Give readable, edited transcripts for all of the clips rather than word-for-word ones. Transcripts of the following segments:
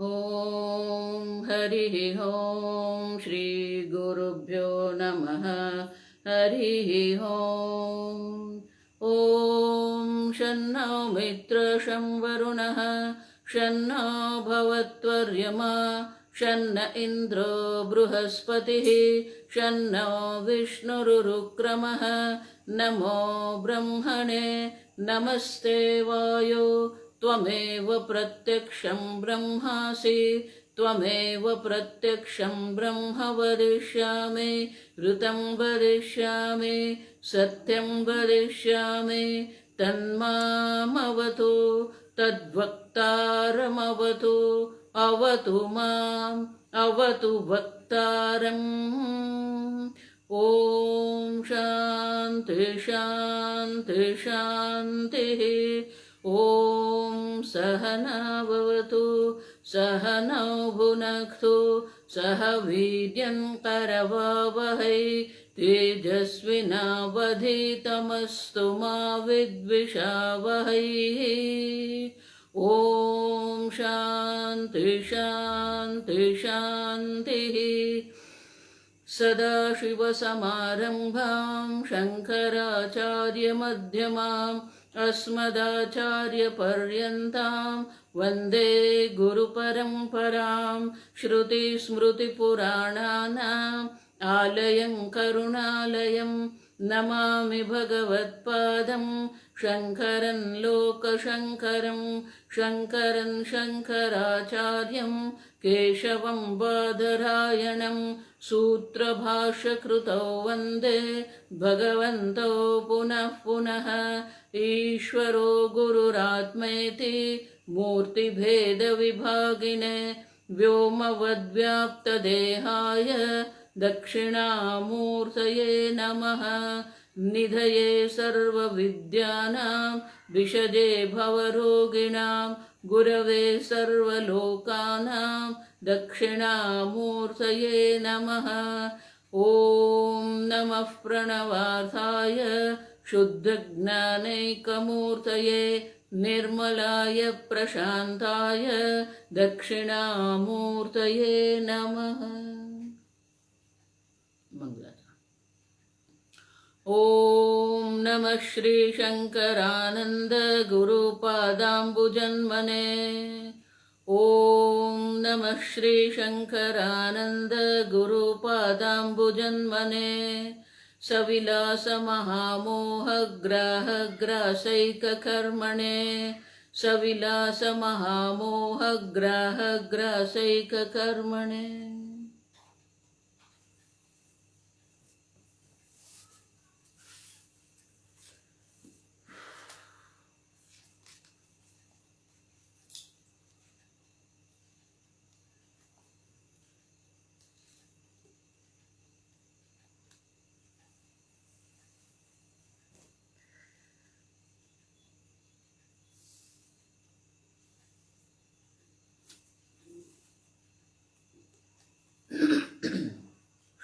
ॐ हरिः ॐ श्री गुरुभ्यो नमः। हरिः ॐ। ॐ शन्नो मित्रं शं वरुणः शन्नो भवत्वर्यमा शन्न इन्द्रो बृहस्पतिः शन्नो विष्णुरुक्रमः। नमो ब्रह्मणे नमस्ते वायो त्वमेव प्रत्यक्षं ब्रह्मासि त्वमेव प्रत्यक्षं ब्रह्म वदिष्यामि ऋतं वदिष्यामि सत्यं वदिष्यामि तन्मामवतु तद्वक्तारमवतु अवतु माम् अवतु वक्तारम्। ॐ शान्ति शान्ति शान्तिः। ॐ सहना भवतु सहनौ भुनक्तु सह वीर्यं करवावहै तेजस्विनावधीतमस्तु मा विद्विषावहै। ॐ शान्ति शान्ति शान्तिः। सदाशिवसमारम्भां शङ्कराचार्यमध्यमाम् अस्मदाचार्यपर्यन्तां वन्दे गुरुपरम्परां। श्रुतिस्मृतिपुराणानाम् आलयं करुणालयं नमामि भगवत्पादं शङ्करं लोकशङ्करं शङ्करं शङ्कराचार्यं केशवं बादरायणं सूत्रभाष्यकृतौ वन्दे भगवन्तौ पुनः पुनः। ईश्वरो गुरुरात्मेति मूर्तिभेदविभागिने व्योमवद्व्याप्तदेहाय दक्षिणामूर्तये नमः। निधये सर्वविद्यानां विषजे भवरोगिणां गुरवे सर्वलोकानां दक्षिणामूर्तये नमः। ॐ नमः प्रणवार्थाय शुद्धज्ञानैकमूर्तये निर्मलाय प्रशान्ताय दक्षिणामूर्तये नमः। ॐ नमः श्रीशङ्करानन्द गुरुपादाम्बुजन्मने। ॐ नमः श्रीशङ्करानन्द गुरुपादाम्बुजन्मने। सविलासमहामोहग्राहग्रासैककर्मणे सविलासमहामोहग्राहग्रासैककर्मणे।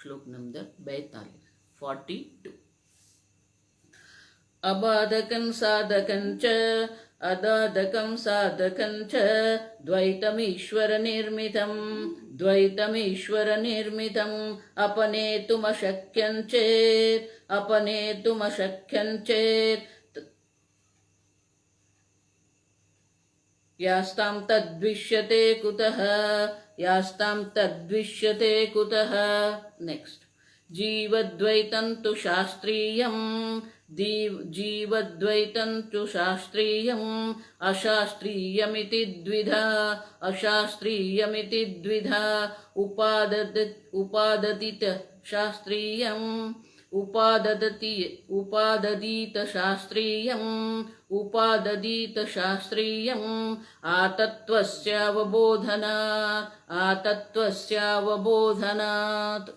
श्लोक नंबर 42। अबाधकं साधकं च अदाधकं साधकं च द्वैतमीश्वरनिर्मितम् अपनेतुमशक्यं चेत् यास्तां तद्विष्यते कुतः। नेक्स्ट। जीवद्वैतं तु शास्त्रीयम् अशास्त्रीयमिति द्विधा उपाददित शास्त्रीयम् उपाददीत शास्त्रीयम् आतत्त्वस्यावबोधनात्।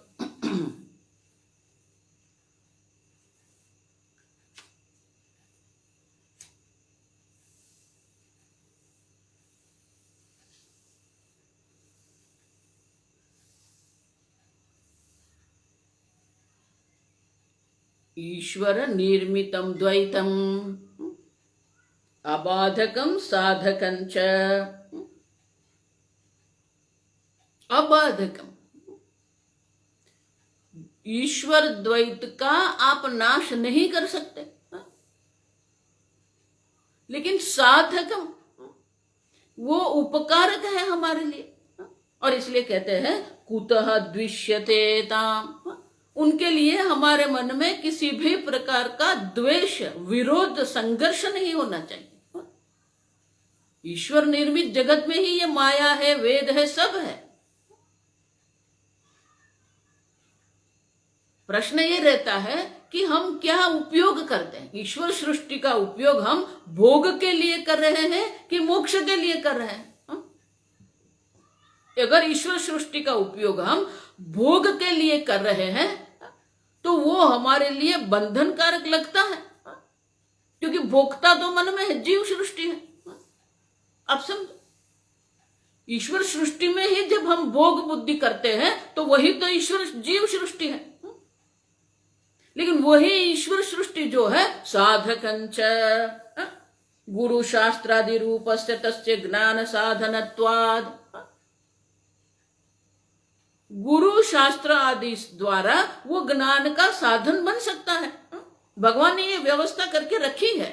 ईश्वर निर्मितं द्वैतम् अबाधकं साधकं च अबाधकम। ईश्वर द्वैत का आप नाश नहीं कर सकते, लेकिन साधकम, वो उपकारक है हमारे लिए। और इसलिए कहते हैं कुतः द्विष्यते ताम, उनके लिए हमारे मन में किसी भी प्रकार का द्वेष, विरोध, संघर्ष नहीं होना चाहिए। ईश्वर निर्मित जगत में ही ये माया है, वेद है, सब है। प्रश्न ये रहता है कि हम क्या उपयोग करते हैं। ईश्वर सृष्टि का उपयोग हम भोग के लिए कर रहे हैं कि मोक्ष के लिए कर रहे हैं? अगर ईश्वर सृष्टि का उपयोग हम भोग के लिए कर रहे हैं तो वो हमारे लिए बंधनकारक लगता है, क्योंकि भोक्ता तो मन में है, जीव सृष्टि है। आप समझो, ईश्वर सृष्टि में ही जब हम भोग बुद्धि करते हैं तो वही तो ईश्वर जीव सृष्टि है। लेकिन वही ईश्वर सृष्टि जो है साधकंच गुरु शास्त्रादि रूपस्य तस्य ज्ञान साधनत्वाद, गुरु शास्त्र आदि द्वारा वो ज्ञान का साधन बन सकता है। भगवान ने ये व्यवस्था करके रखी है।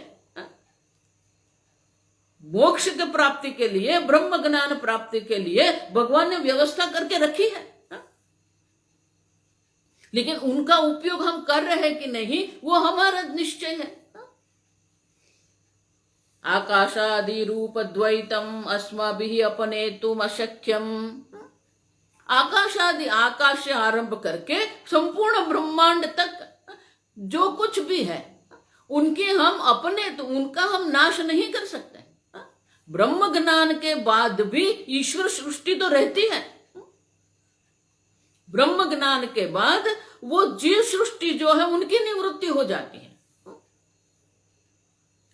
मोक्ष की प्राप्ति के लिए, ब्रह्म ज्ञान प्राप्ति के लिए भगवान ने व्यवस्था करके रखी है। लेकिन उनका उपयोग हम कर रहे हैं कि नहीं, वो हमारा निश्चय है। आकाशादि रूप द्वैतम अस्माभिः अपनेतुम अशक्यम। आकाशादि, आकाश से आरंभ करके संपूर्ण ब्रह्मांड तक जो कुछ भी है उनके हम अपने, तो उनका हम नाश नहीं कर सकते। ब्रह्म ज्ञान के बाद भी ईश्वर सृष्टि तो रहती है। ब्रह्म ज्ञान के बाद वो जीव सृष्टि जो है उनकी निवृत्ति हो जाती है।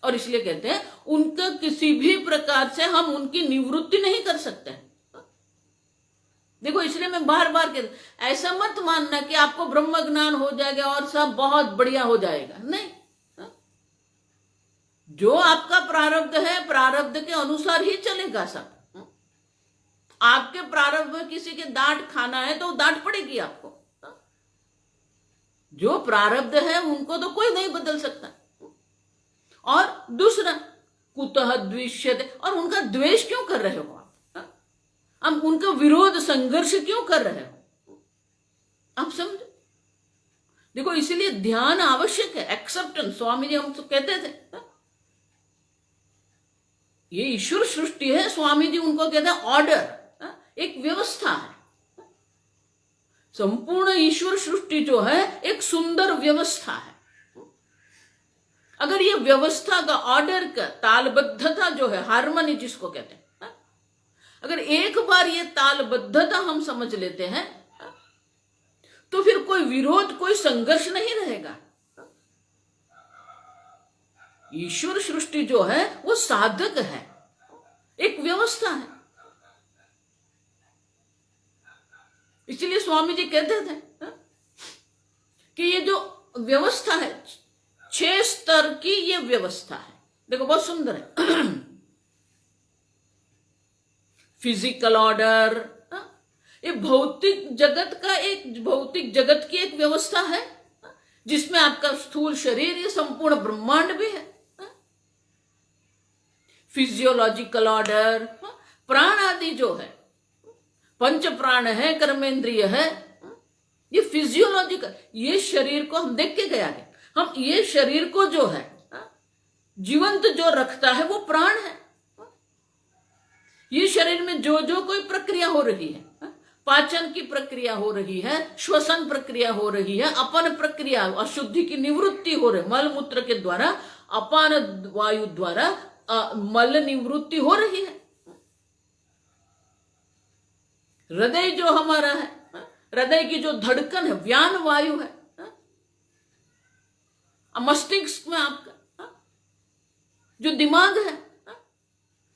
और इसलिए कहते हैं उनका किसी भी प्रकार से हम उनकी निवृत्ति नहीं कर सकते। देखो, इसलिए मैं बार बार कहता, ऐसा मत मानना कि आपको ब्रह्म ज्ञान हो जाएगा और सब बहुत बढ़िया हो जाएगा। नहीं, जो आपका प्रारब्ध है, प्रारब्ध के अनुसार ही चलेगा सब। आपके प्रारब्ध में किसी के डांट खाना है तो डांट पड़ेगी आपको। जो प्रारब्ध है उनको तो कोई नहीं बदल सकता। और दूसरा, कुतः द्विष्यते, और उनका द्वेष क्यों कर रहे हो आप उनका विरोध, संघर्ष क्यों कर रहे हो? आप समझो। देखो, इसीलिए ध्यान आवश्यक है, एक्सेप्टेंस। स्वामी जी हम तो कहते थे ये ईश्वर सृष्टि है, स्वामी जी उनको कहते हैं ऑर्डर, एक व्यवस्था है। संपूर्ण ईश्वर सृष्टि जो है एक सुंदर व्यवस्था है। अगर ये व्यवस्था का, ऑर्डर का, तालबद्धता जो है, हार्मनी जिसको कहते हैं, अगर एक बार ये तालबद्धता हम समझ लेते हैं तो फिर कोई विरोध, कोई संघर्ष नहीं रहेगा। ईश्वर सृष्टि जो है वो साधक है, एक व्यवस्था है। इसलिए स्वामी जी कहते थे कि ये जो व्यवस्था है 6 स्तर की ये व्यवस्था है। देखो, बहुत सुंदर है। फिजिकल ऑर्डर, ये भौतिक जगत का, एक भौतिक जगत की एक व्यवस्था है जिसमें आपका स्थूल शरीर, ये संपूर्ण ब्रह्मांड भी है। फिजियोलॉजिकल ऑर्डर, प्राण आदि जो है, पंच प्राण है, कर्मेंद्रिय है, ये फिजियोलॉजिकल, ये शरीर को हम देख के गया है। हम ये शरीर को जो है जीवंत जो रखता है वो प्राण है। ये शरीर में जो जो कोई प्रक्रिया हो रही है, पाचन की प्रक्रिया हो रही है, श्वसन प्रक्रिया हो रही है, अपन प्रक्रिया, अशुद्धि की निवृत्ति हो रही है, मल मूत्र के द्वारा, अपान वायु द्वारा मल निवृत्ति हो रही है। हृदय जो हमारा है, हृदय की जो धड़कन है, व्यान वायु है। मस्तिष्क में आपका जो दिमाग है,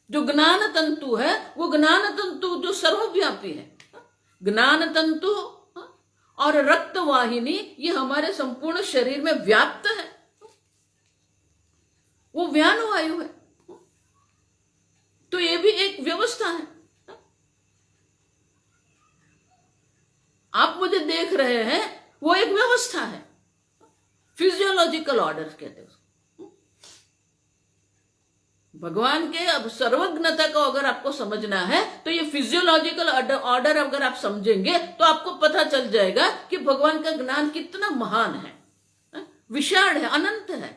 जो ज्ञान तंतु है, वो ज्ञान तंतु जो सर्वव्यापी है, ज्ञान तंतु और रक्त वाहिनी, ये हमारे संपूर्ण शरीर में व्याप्त है। वो व्यान वायु है। तो ये भी एक व्यवस्था है। देख रहे हैं वो एक व्यवस्था है, फिजियोलॉजिकल ऑर्डर कहते हैं उसको। भगवान के अब सर्वज्ञता को अगर आपको समझना है तो ये फिजियोलॉजिकल ऑर्डर अगर आप समझेंगे तो आपको पता चल जाएगा कि भगवान का ज्ञान कितना महान है, विशाल है, अनंत है।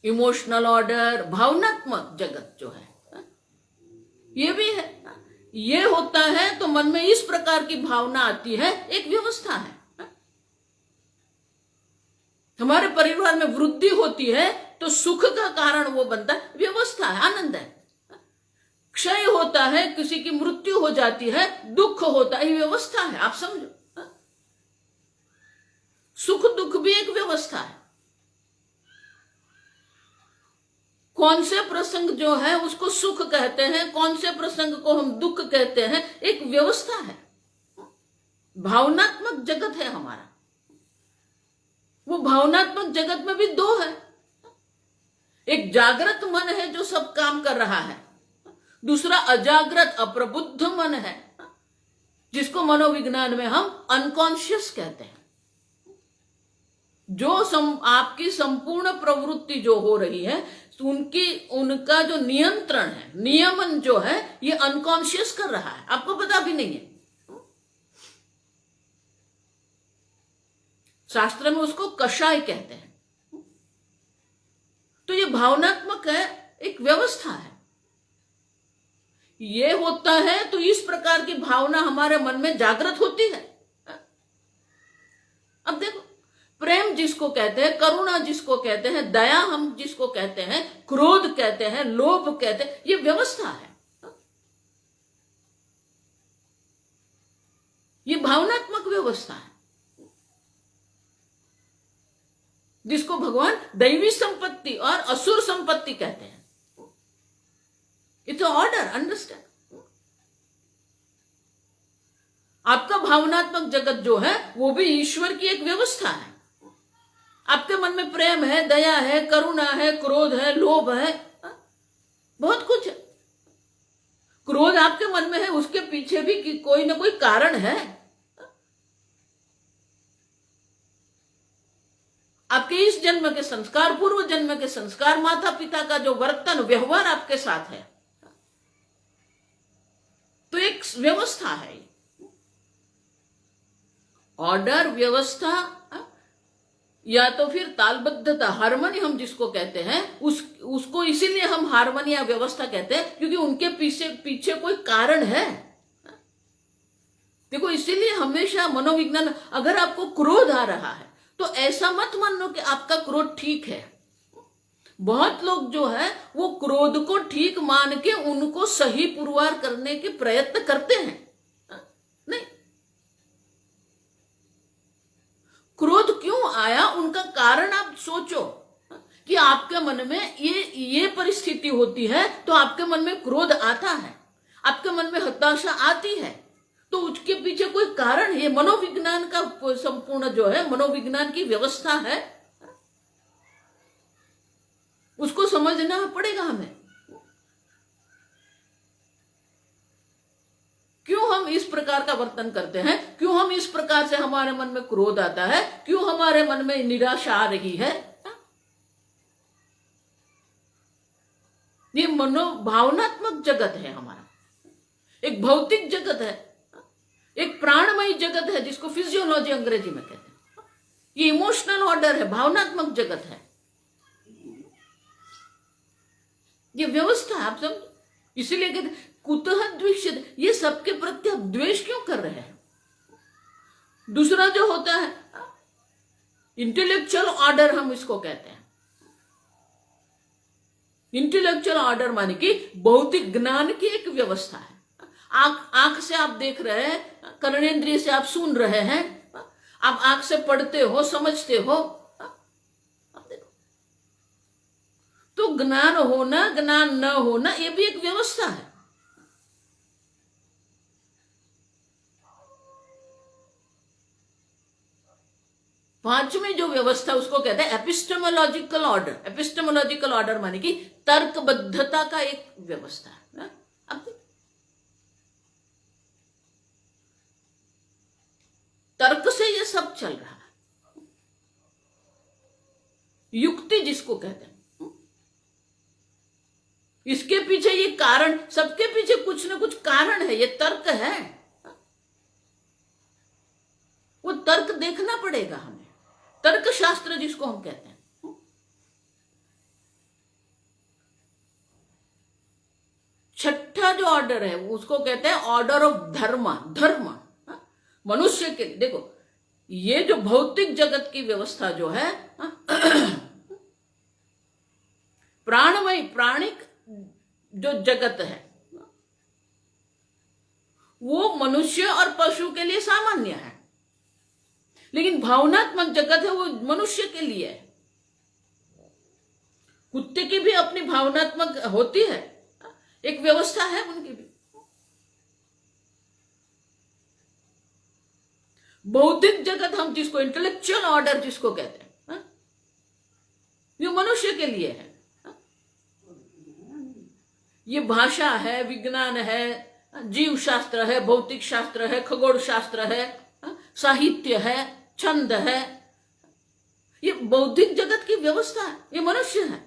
इमोशनल ऑर्डर, भावनात्मक जगत जो है ये भी है। ये होता है तो मन में इस प्रकार की भावना आती है, एक व्यवस्था है। हमारे परिवार में वृद्धि होती है तो सुख का कारण वो बनता है, व्यवस्था है, आनंद है। क्षय होता है, किसी की मृत्यु हो जाती है, दुख होता है, ये व्यवस्था है, आप समझो। सुख दुख भी एक व्यवस्था है। कौन से प्रसंग जो है उसको सुख कहते हैं, कौन से प्रसंग को हम दुख कहते हैं, एक व्यवस्था है। भावनात्मक जगत है हमारा। वो भावनात्मक जगत में भी दो है, एक जागृत मन है जो सब काम कर रहा है, दूसरा अजागृत अप्रबुद्ध मन है जिसको मनोविज्ञान में हम अनकॉन्शियस कहते हैं। जो आपकी संपूर्ण प्रवृत्ति जो हो रही है उनका जो नियंत्रण है, नियमन जो है, ये अनकॉन्शियस कर रहा है, आपको पता भी नहीं है। शास्त्र में उसको कषाय कहते हैं। तो ये भावनात्मक है, एक व्यवस्था है। ये होता है तो इस प्रकार की भावना हमारे मन में जागृत होती है। अब देखो, प्रेम जिसको कहते हैं, करुणा जिसको कहते हैं, दया हम जिसको कहते हैं, क्रोध कहते हैं, लोभ कहते हैं, ये व्यवस्था है। ये भावनात्मक व्यवस्था है जिसको भगवान दैवी संपत्ति और असुर संपत्ति कहते हैं। It's order, understand. आपका भावनात्मक जगत जो है वो भी ईश्वर की एक व्यवस्था है। आपके मन में प्रेम है, दया है, करुणा है, क्रोध है, लोभ है, बहुत कुछ है। क्रोध आपके मन में है, उसके पीछे भी कोई ना कोई कारण है। आपके इस जन्म के संस्कार, पूर्व जन्म के संस्कार, माता पिता का जो वर्तन व्यवहार आपके साथ है, तो एक व्यवस्था है। ऑर्डर, व्यवस्था, या तो फिर तालबद्धता, हार्मनी हम जिसको कहते हैं, उसको इसीलिए हम हार्मनी या व्यवस्था कहते हैं क्योंकि उनके पीछे कोई कारण है। देखो, इसीलिए हमेशा मनोविज्ञान, अगर आपको क्रोध आ रहा है तो ऐसा मत मानो कि आपका क्रोध ठीक है। बहुत लोग जो है वो क्रोध को ठीक मान के उनको सही पुरवार करने के प्रयत्न करते हैं। नहीं, क्रोध क्यों आया, उनका कारण आप सोचो कि आपके मन में ये परिस्थिति होती है तो आपके मन में क्रोध आता है, आपके मन में हताशा आती है, तो उसके पीछे कोई कारण है। मनोविज्ञान का संपूर्ण जो है, मनोविज्ञान की व्यवस्था है, उसको समझना पड़ेगा हमें। क्यों हम इस प्रकार का वर्तन करते हैं, क्यों हम इस प्रकार से हमारे मन में क्रोध आता है, क्यों हमारे मन में निराशा आ रही है। ये भावनात्मक जगत है हमारा, एक भौतिक जगत है, एक प्राणमयी जगत है जिसको फिजियोलॉजी अंग्रेजी में कहते हैं। ये इमोशनल ऑर्डर है, भावनात्मक जगत है, ये व्यवस्था है, आप समझो। इसीलिए कहते कुतः द्वेषित, ये सबके प्रति आप द्वेष क्यों कर रहे हैं। दूसरा जो होता है इंटेलेक्चुअल ऑर्डर, हम इसको कहते हैं। इंटेलेक्चुअल ऑर्डर माने कि भौतिक ज्ञान की एक व्यवस्था है। आंख से आप देख रहे हैं, कर्णेंद्रिय से आप सुन रहे हैं, आप आंख से पढ़ते हो, समझते हो। तो ज्ञान होना, ज्ञान न होना, ये भी एक व्यवस्था है। पांचवी जो व्यवस्था उसको कहते हैं एपिस्टेमोलॉजिकल ऑर्डर। एपिस्टेमोलॉजिकल ऑर्डर माने कि तर्कबद्धता का एक व्यवस्था है। अब तर्क से ये सब चल रहा है, युक्ति जिसको कहते हैं। इसके पीछे ये कारण, सबके पीछे कुछ ना कुछ कारण है, ये तर्क है। वो तर्क देखना पड़ेगा हमें, तर्क शास्त्र जिसको हम कहते हैं। छठा जो ऑर्डर है उसको कहते हैं ऑर्डर ऑफ धर्म। धर्म मनुष्य के लिए, देखो ये जो भौतिक जगत की व्यवस्था जो है, प्राणमय प्राणिक जो जगत है वो मनुष्य और पशु के लिए सामान्य है, लेकिन भावनात्मक जगत है वो मनुष्य के लिए है। कुत्ते की भी अपनी भावनात्मक होती है, एक व्यवस्था है उनकी भी। बौद्धिक जगत हम जिसको इंटेलेक्चुअल ऑर्डर जिसको कहते हैं, ये मनुष्य के लिए है। ये भाषा है, विज्ञान है, जीव शास्त्र है, भौतिक शास्त्र है, खगोल शास्त्र है, साहित्य है, छंद है, ये बौद्धिक जगत की व्यवस्था है, ये मनुष्य है।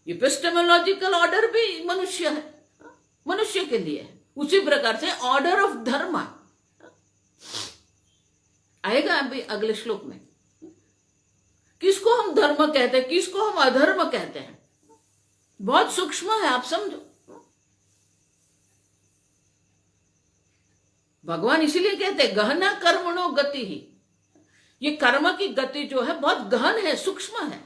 एपिस्टेमोलॉजिकल ऑर्डर भी मनुष्य है, मनुष्य के लिए है। उसी प्रकार से ऑर्डर ऑफ धर्म आएगा अभी अगले श्लोक में। किसको हम धर्म कहते हैं, किसको हम अधर्म कहते हैं, बहुत सूक्ष्म है, आप समझो। भगवान इसीलिए कहते हैं गहना कर्मणो गति ही, ये कर्म की गति जो है बहुत गहन है, सूक्ष्म है।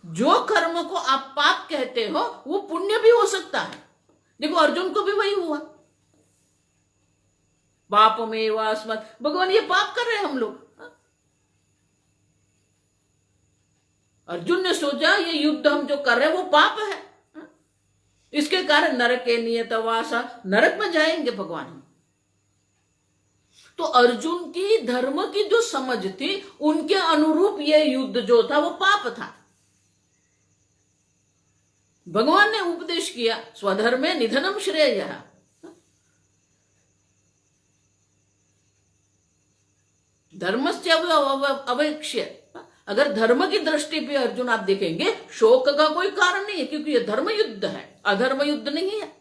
जो कर्म को आप पाप कहते हो वो पुण्य भी हो सकता है। देखो अर्जुन को भी वही हुआ, पाप में वास्मत, भगवान ये पाप कर रहे हैं हम लोग। अर्जुन ने सोचा ये युद्ध हम जो कर रहे हैं वो पाप है, इसके कारण नरक के नियतवासा, नरक में जाएंगे भगवान। तो अर्जुन की धर्म की जो समझ थी उनके अनुरूप ये युद्ध जो था वो पाप था। भगवान ने उपदेश किया स्वधर्मे निधनम श्रेयः, धर्मस्य अवेक्ष्य। अगर धर्म की दृष्टि पे अर्जुन आप देखेंगे शोक का कोई कारण नहीं है, क्योंकि ये धर्म युद्ध है, अधर्म युद्ध नहीं है।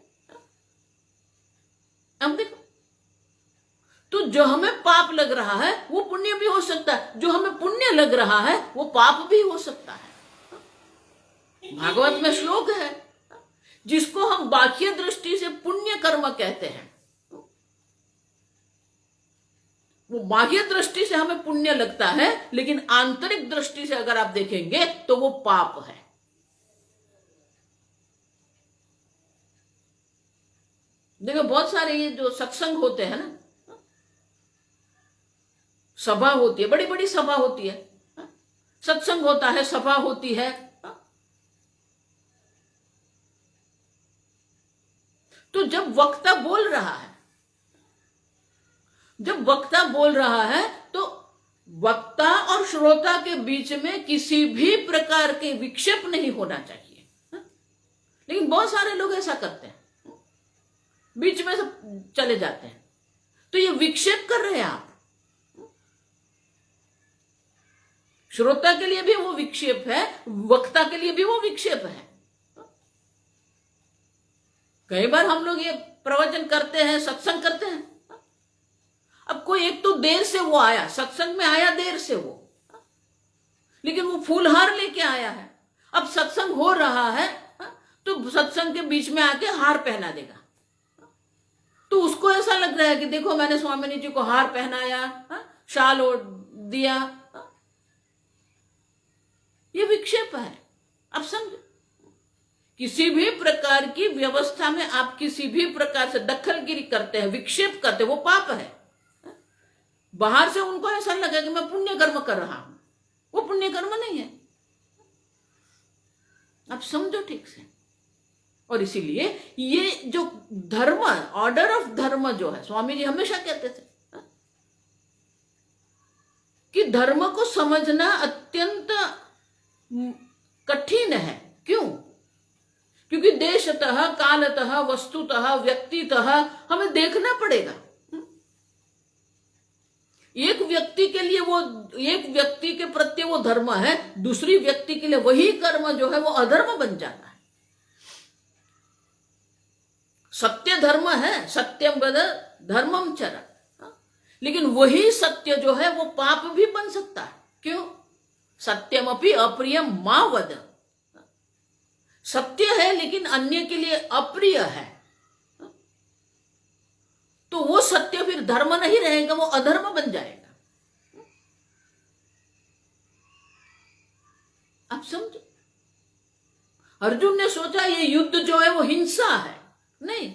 अब देखो, तो जो हमें पाप लग रहा है वो पुण्य भी हो सकता है, जो हमें पुण्य लग रहा है वो पाप भी हो सकता है। भागवत में श्लोक है जिसको हम बाह्य दृष्टि से पुण्य कर्म कहते हैं, वो बाह्य दृष्टि से हमें पुण्य लगता है, लेकिन आंतरिक दृष्टि से अगर आप देखेंगे तो वो पाप है। देखो बहुत सारे ये जो सत्संग होते हैं ना, सभा होती है, बड़ी बड़ी सभा होती है, सत्संग होता है, सभा होती है, तो जब वक्ता बोल रहा है, जब वक्ता बोल रहा है तो वक्ता और श्रोता के बीच में किसी भी प्रकार के विक्षेप नहीं होना चाहिए। लेकिन बहुत सारे लोग ऐसा करते हैं, बीच में सब चले जाते हैं, तो ये विक्षेप कर रहे हैं आप। श्रोता के लिए भी वो विक्षेप है, वक्ता के लिए भी वो विक्षेप है। कई बार हम लोग ये प्रवचन करते हैं, सत्संग करते हैं, अब कोई एक तो देर से वो आया, सत्संग में आया देर से वो, लेकिन वो फूलहार लेके आया है। अब सत्संग हो रहा है तो सत्संग के बीच में आके हार पहना देगा, तो उसको ऐसा लग रहा है कि देखो मैंने स्वामिनी जी को हार पहनाया, शाल ओढ़ दिया, ये विक्षेप है। अब समझो, किसी भी प्रकार की व्यवस्था में आप किसी भी प्रकार से दखलगिरी करते हैं, विक्षेप करते हैं, वो पाप है। बाहर से उनको ऐसा लगा कि मैं पुण्य कर्म कर रहा हूं, वो पुण्य कर्म नहीं है। आप समझो ठीक से। और इसीलिए ये जो धर्म, ऑर्डर ऑफ धर्म जो है, स्वामी जी हमेशा कहते थे कि धर्म को समझना अत्यंत कठिन है। क्यों? क्योंकि देश देशतः, कालतः, वस्तुतः, व्यक्तितः हमें देखना पड़ेगा। एक व्यक्ति के लिए वो, एक व्यक्ति के प्रति वो धर्म है, दूसरी व्यक्ति के लिए वही कर्म जो है वो अधर्म बन जाता है। सत्य धर्म है, सत्यम वद धर्मम चर, लेकिन वही सत्य जो है वो पाप भी बन सकता है। क्यों? सत्यमपि अप्रियम मा वद, सत्य है लेकिन अन्य के लिए अप्रिय है, तो वो सत्य फिर धर्म नहीं रहेगा, वो अधर्म बन जाएगा। आप समझो, अर्जुन ने सोचा ये युद्ध जो है वो हिंसा है, नहीं,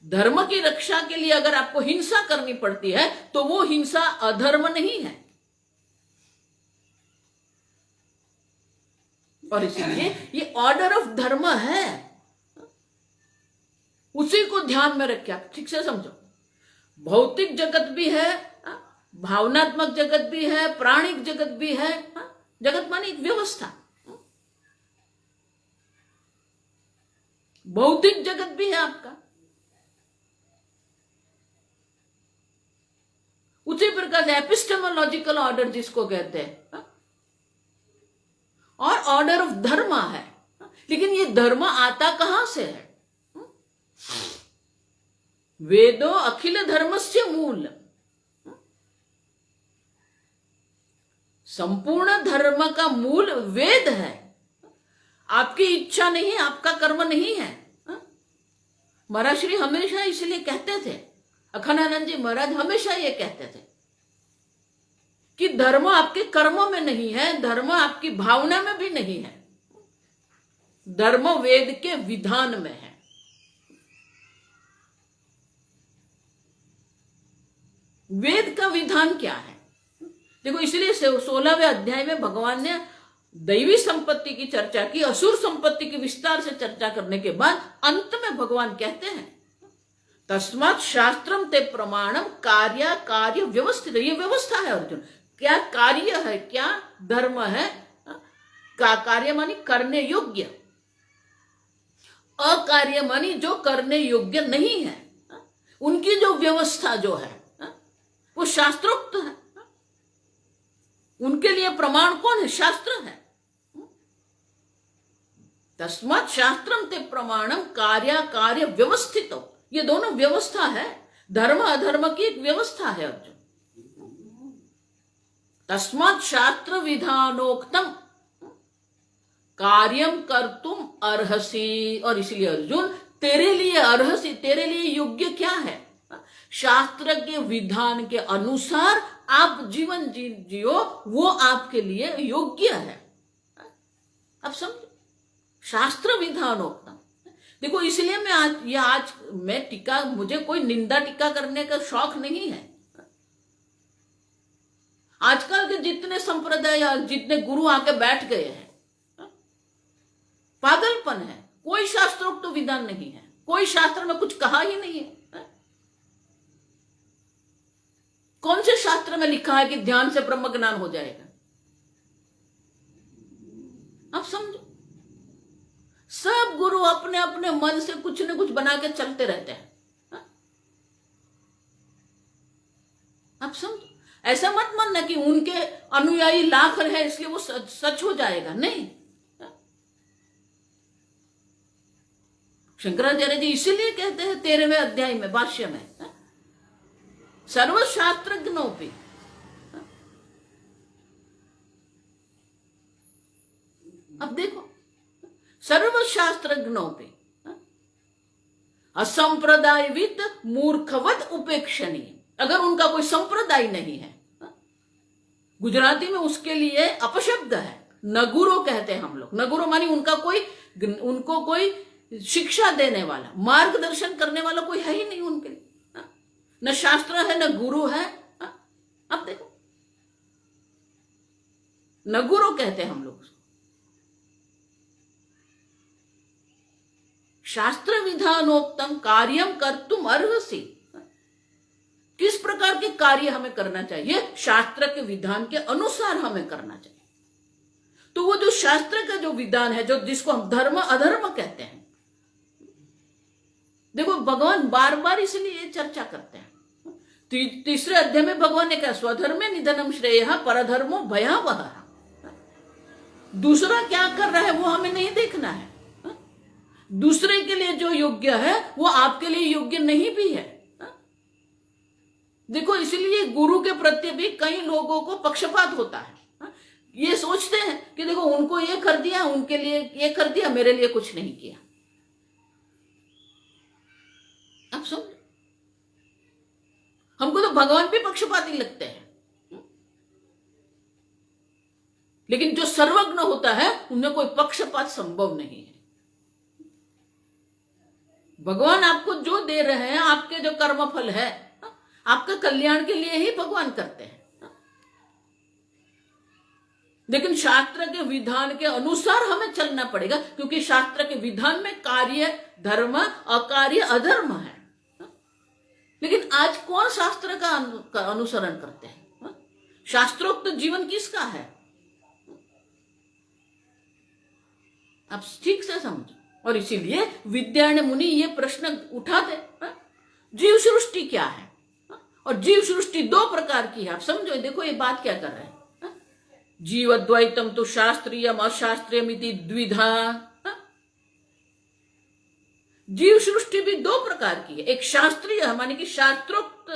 धर्म की रक्षा के लिए अगर आपको हिंसा करनी पड़ती है तो वो हिंसा अधर्म नहीं है। और इसलिए ये ऑर्डर ऑफ धर्म है, उसी को ध्यान में रखिए आप, ठीक से समझो। भौतिक जगत भी है, भावनात्मक जगत भी है, प्राणिक जगत भी है। जगत माने एक व्यवस्था, भौतिक जगत भी है आपका, उसी प्रकार एपिस्टेमोलॉजिकल ऑर्डर जिसको कहते हैं, और ऑर्डर ऑफ धर्म है। लेकिन ये धर्म आता कहां से है? वेदो अखिल धर्मस्य मूल, संपूर्ण धर्म का मूल वेद है। आपकी इच्छा नहीं है, आपका कर्म नहीं है। महाराज श्री हमेशा इसलिए कहते थे, अखंडानंद जी महाराज हमेशा ये कहते थे कि धर्म आपके कर्म में नहीं है, धर्म आपकी भावना में भी नहीं है, धर्म वेद के विधान में है। वेद का विधान क्या है? देखो, इसलिए 16वें अध्याय में भगवान ने दैवी संपत्ति की चर्चा की, असुर संपत्ति की विस्तार से चर्चा करने के बाद अंत में भगवान कहते हैं तस्मात् शास्त्रम ते प्रमाणम कार्य कार्य व्यवस्थित। ये व्यवस्था है अर्जुन, क्या कार्य है, क्या धर्म है। का कार्य मानी करने योग्य, अकार्य मानी जो करने योग्य नहीं है। उनकी जो व्यवस्था जो है वो शास्त्रोक्त है। उनके लिए प्रमाण कौन है? शास्त्र है। तस्मात् शास्त्रम ते प्रमाणम कार्य कार्य व्यवस्थित। ये दोनों व्यवस्था है, धर्म अधर्म की एक व्यवस्था है अर्जुन। तस्मात् शास्त्र विधानोक्तम कार्यम कर्तुम अर्हसि। और इसलिए अर्जुन तेरे लिए अर्हसि, तेरे लिए योग्य क्या है? शास्त्र के विधान के अनुसार आप जीवन जियो, वो आपके लिए योग्य है। अब समझो, शास्त्र विधानोक्तम। देखो, इसलिए मैं आज मैं टीका, मुझे कोई निंदा टीका करने का शौक नहीं है। आजकल के जितने संप्रदाय, जितने गुरु आके बैठ गए हैं, पागलपन है। कोई शास्त्रोक्त तो विधान नहीं है, कोई शास्त्र में कुछ कहा ही नहीं है। कौन से शास्त्र में लिखा है कि ध्यान से ब्रह्म ज्ञान हो जाएगा? आप समझो, सब गुरु अपने अपने मन से कुछ न कुछ बना के चलते रहते हैं। आप समझो, ऐसा मत मानना कि उनके अनुयायी लाख है इसलिए वो सच हो जाएगा, नहीं। शंकराचार्य जी इसीलिए कहते हैं 13वें अध्याय में भाष्य में, सर्वशास्त्रज्ञोपि। अब देखो, सर्वशास्त्रज्ञोपि असंप्रदायवित मूर्खवत उपेक्षणीय। अगर उनका कोई संप्रदाय नहीं है, गुजराती में उसके लिए अपशब्द है, नगुरो कहते हैं हम लोग। नगुरो मानी उनको कोई शिक्षा देने वाला, मार्गदर्शन करने वाला कोई है ही नहीं उनके लिए। न शास्त्र है, न गुरु है। अब देखो, न गुरु कहते हैं हम लोग। शास्त्र विधानोक्तम कार्यम कर्तुम अर्हसि। किस प्रकार के कार्य हमें करना चाहिए? शास्त्र के विधान के अनुसार हमें करना चाहिए। तो वो जो शास्त्र का जो विधान है, जो जिसको हम धर्म अधर्म कहते हैं, देखो भगवान बार बार इसलिए चर्चा करते हैं। तीसरे अध्याय में भगवान ने कहा स्वधर्मे निधनम श्रेयः परधर्मो भयावह। दूसरा क्या कर रहा है वो हमें नहीं देखना है। दूसरे के लिए जो योग्य है वो आपके लिए योग्य नहीं भी है। देखो इसलिए गुरु के प्रति भी कई लोगों को पक्षपात होता है। ये सोचते हैं कि देखो उनको ये कर दिया, उनके लिए ये कर दिया, मेरे लिए कुछ नहीं किया। आप समझो, हमको तो भगवान भी पक्षपाती लगते हैं, लेकिन जो सर्वज्ञ होता है उनमें कोई पक्षपात संभव नहीं है। भगवान आपको जो दे रहे हैं, आपके जो कर्मफल है, आपका कल्याण के लिए ही भगवान करते हैं। लेकिन शास्त्र के विधान के अनुसार हमें चलना पड़ेगा, क्योंकि शास्त्र के विधान में कार्य धर्म, अकार्य अधर्म है। लेकिन आज कौन शास्त्र का अनुसरण करते हैं? शास्त्रोक्त जीवन किसका है? आप ठीक से समझो। और इसीलिए विद्यारण्य मुनि ये प्रश्न उठाते, जीव सृष्टि क्या है? और जीव सृष्टि दो प्रकार की है। आप समझो, देखो ये बात क्या कर रहे हैं। जीव अद्वैतम तो शास्त्रीयम अशास्त्रीयम इति द्विधा। जीव सृष्टि भी दो प्रकार की है। एक शास्त्रीय है, माने कि शास्त्रोक्त,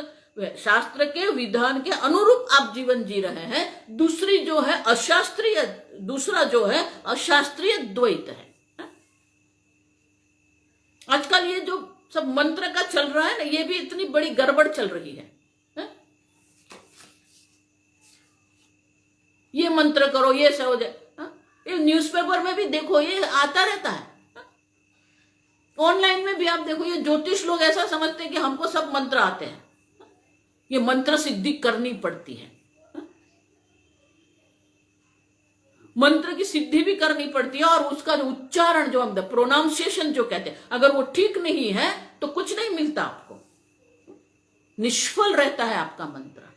शास्त्र के विधान के अनुरूप आप जीवन जी रहे हैं। दूसरी जो है अशास्त्रीय, दूसरा जो है अशास्त्रीय द्वैत है। आजकल ये जो सब मंत्र का चल रहा है ना, ये भी इतनी बड़ी गड़बड़ चल रही है। ये मंत्र करो, ये सब हो जाए। ये न्यूज़पेपर में भी देखो, ये आता रहता है। ऑनलाइन में भी आप देखो, ये ज्योतिष लोग ऐसा समझते हैं कि हमको सब मंत्र आते हैं। ये मंत्र सिद्धि करनी पड़ती है, मंत्र की सिद्धि भी करनी पड़ती है। और उसका जो उच्चारण, जो हम प्रोनाउंसिएशन जो कहते हैं, अगर वो ठीक नहीं है तो कुछ नहीं मिलता आपको, निष्फल रहता है आपका मंत्र।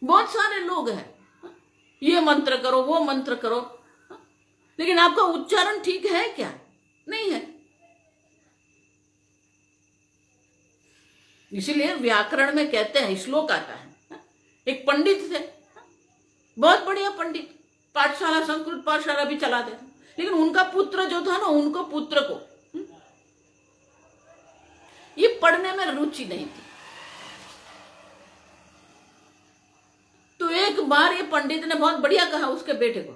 बहुत सारे लोग हैं, ये मंत्र करो, वो मंत्र करो, लेकिन आपका उच्चारण ठीक है क्या? नहीं है। इसीलिए व्याकरण में कहते हैं, श्लोक आता है, एक पंडित थे, बहुत बढ़िया पंडित, पाठशाला, संस्कृत पाठशाला भी चलाते थे। लेकिन उनका पुत्र जो था ना, उनको पुत्र को ये पढ़ने में रुचि नहीं थी। तो एक बार ये पंडित ने बहुत बढ़िया कहा उसके बेटे को,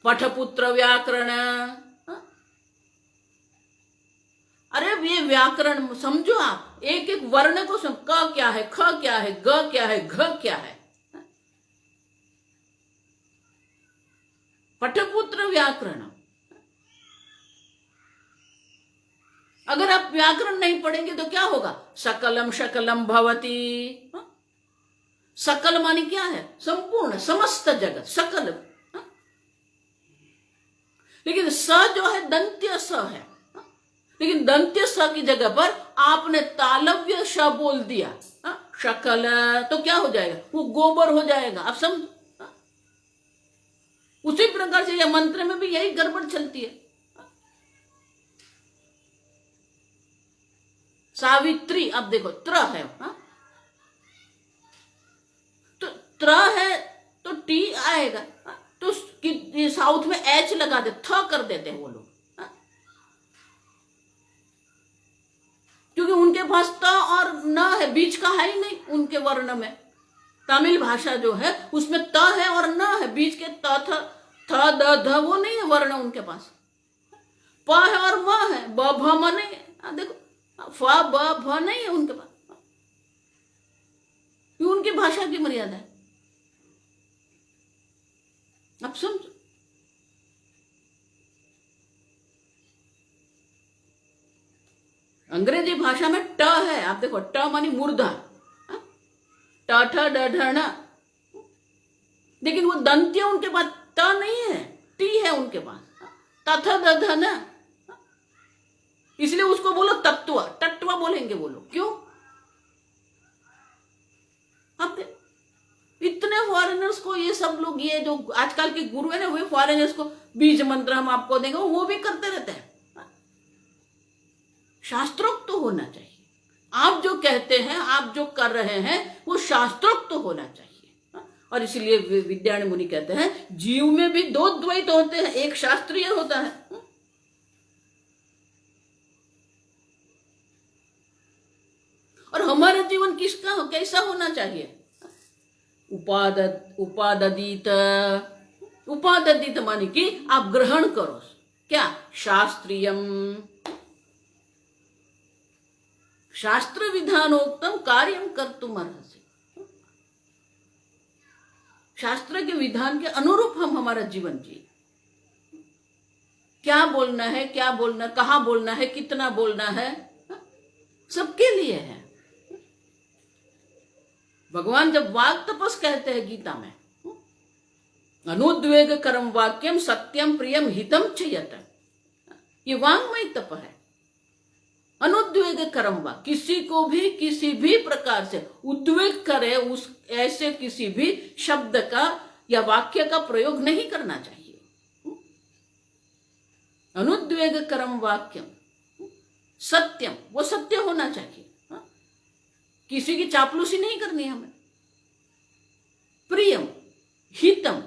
पठपुत्र व्याकरण। अरे ये व्याकरण समझो आप, एक एक वर्ण को समझो, क क्या है, ख क्या है, ग क्या है, घ क्या है। पठपुत्र व्याकरण। अगर आप व्याकरण नहीं पढ़ेंगे तो क्या होगा? सकलम शकलम भवति। सकल माने क्या है? संपूर्ण, समस्त जगत, सकल। लेकिन स जो है दंत्य स है, लेकिन दंत्य स की जगह पर आपने तालव्य श बोल दिया, शकल, तो क्या हो जाएगा? वो गोबर हो जाएगा। आप समझो, उसी प्रकार से यह मंत्र में भी यही गड़बड़ चलती है। सावित्री, अब देखो त्र है, तो त्र है तो टी आएगा, तो साउथ में एच लगा दे, थ कर देते हैं वो लोग, क्योंकि उनके पास त और न है, बीच का है ही नहीं उनके वर्ण में। तमिल भाषा जो है उसमें त है और न है, बीच के त थ द ध वो नहीं है वर्ण उनके पास। प है और म है, ब भ म नहीं है। देखो फ ब भ नहीं है उनके पास, ये उनकी भाषा की मर्यादा है। आप समझो, अंग्रेजी भाषा में ट है। आप देखो, ट मानी मूर्धा, ट ठ ड ढ ण, लेकिन वो दंत्य उनके पास त नहीं है, टी है उनके पास, त थ द ध न। इसलिए उसको बोलो तत्व, तत्व बोलेंगे वो लोग। क्यों? अब इतने फॉरेनर्स को ये सब लोग, ये जो आजकल के गुरु है ना, वे फॉरेनर्स को बीज मंत्र हम आपको देंगे, वो भी करते रहते हैं। शास्त्रोक्त तो होना चाहिए। आप जो कहते हैं, आप जो कर रहे हैं, वो शास्त्रोक्त तो होना चाहिए। और इसलिए विद्यारण्य मुनि कहते हैं जीव में भी दो द्वैत होते हैं, एक शास्त्रीय होता है। और हमारा जीवन किसका कैसा होना चाहिए? उपाददित। उपाददित माने कि आप ग्रहण करो क्या? शास्त्रीयम, शास्त्र विधानोक्तम कार्यम कर्तुम अर्हसि। शास्त्र के विधान के अनुरूप हम हमारा जीवन जिए। क्या बोलना है, क्या बोलना, कहाँ बोलना है, कितना बोलना है, सबके लिए है। भगवान जब वाक तपस कहते हैं गीता में, अनुद्वेग करम वाक्यम सत्यम प्रियम हितम च यत, ये वांग्मय तप है। अनुद्वेग करम वाक्य, किसी को भी किसी भी प्रकार से उद्वेग करे उस ऐसे किसी भी शब्द का या वाक्य का प्रयोग नहीं करना चाहिए। अनुद्वेग करम वाक्यम सत्यम, वो सत्य होना चाहिए। किसी की चापलूसी नहीं करनी हमें। प्रियम हितम,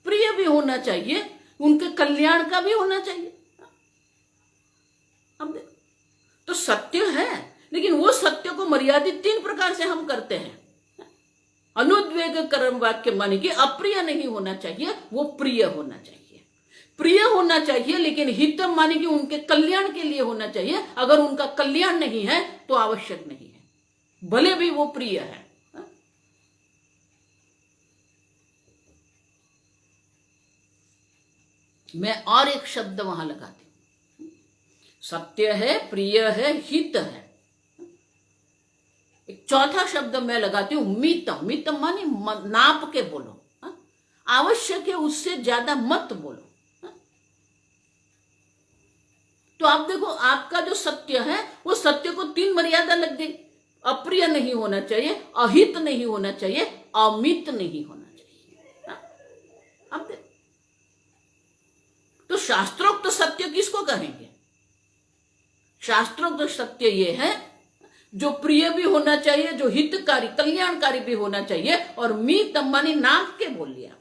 प्रिय भी होना चाहिए, उनके कल्याण का भी होना चाहिए। अब देखो, तो सत्य है, लेकिन वो सत्य को मर्यादित 3 प्रकार से हम करते हैं। अनुद्वेग कर्म वाक्य माने कि अप्रिय नहीं होना चाहिए, वो प्रिय होना चाहिए। प्रिय होना चाहिए, लेकिन हितम माने कि उनके कल्याण के लिए होना चाहिए। अगर उनका कल्याण नहीं है तो आवश्यक नहीं है, भले भी वो प्रिय है। मैं और एक शब्द वहां लगाती हूं, सत्य है, प्रिय है, हित है। एक चौथा शब्द मैं लगाती हूं मितम। मितम माने नाप के बोलो, आवश्यक है उससे ज्यादा मत बोलो। तो आप देखो, आपका जो सत्य है वो सत्य को 3 मर्यादा लग गई। अप्रिय नहीं होना चाहिए, अहित नहीं होना चाहिए, अमित नहीं होना चाहिए। अब देखो, तो शास्त्रोक्त सत्य किसको कहेंगे? शास्त्रोक्त सत्य ये है जो प्रिय भी होना चाहिए, जो हितकारी कल्याणकारी भी होना चाहिए, और मी तम्मानी नाक के बोल लिया।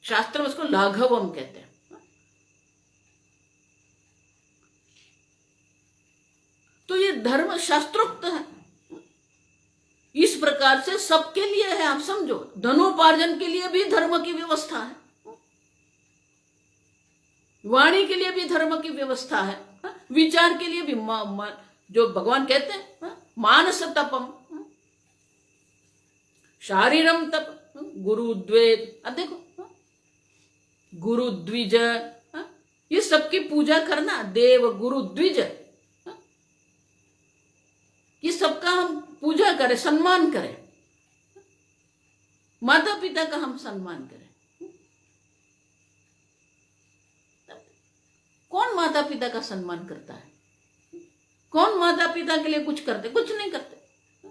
शास्त्र में उसको लाघवम कहते हैं। तो ये धर्म शास्त्रोक्त है, इस प्रकार से सबके लिए है। आप समझो, धनोपार्जन के लिए भी धर्म की व्यवस्था है, वाणी के लिए भी धर्म की व्यवस्था है, विचार के लिए भी जो भगवान कहते हैं मानस तपम, शारीरम तप, गुरुद्वेद। अब देखो, गुरु द्विज, ये सबकी पूजा करना, देव गुरु द्विज, ये सबका हम पूजा करें, सम्मान करें। माता पिता का हम सम्मान करें। कौन माता पिता का सम्मान करता है? कौन माता पिता के लिए कुछ करते? कुछ नहीं करते।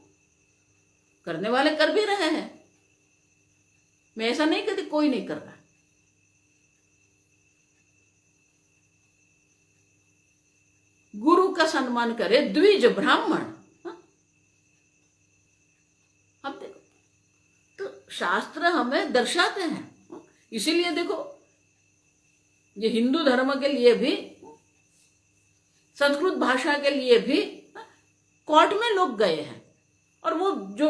करने वाले कर भी रहे हैं, मैं ऐसा नहीं कहती कोई नहीं कर रहा। गुरु का सम्मान करे, द्विज ब्राह्मण। अब देखो, तो शास्त्र हमें दर्शाते हैं। इसीलिए देखो, ये हिंदू धर्म के लिए भी, संस्कृत भाषा के लिए भी कोर्ट में लोग गए हैं, और वो जो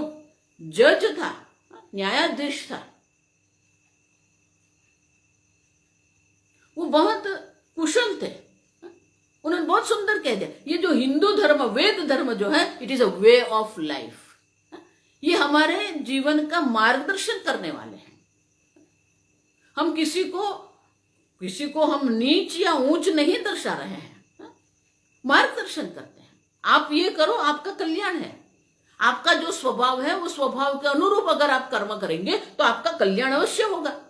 जज था, न्यायाधीश था, वो बहुत कुशल थे। उन्होंने बहुत सुंदर कह दिया, ये जो हिंदू धर्म, वेद धर्म जो है, it is a way of life. ये हमारे जीवन का मार्गदर्शन करने वाले हैं। हम किसी को हम नीच या ऊंच नहीं दर्शा रहे हैं, मार्गदर्शन करते हैं। आप ये करो, आपका कल्याण है। आपका जो स्वभाव है, वो स्वभाव के अनुरूप अगर आप कर्म करेंगे तो आपका कल्याण अवश्य होगा।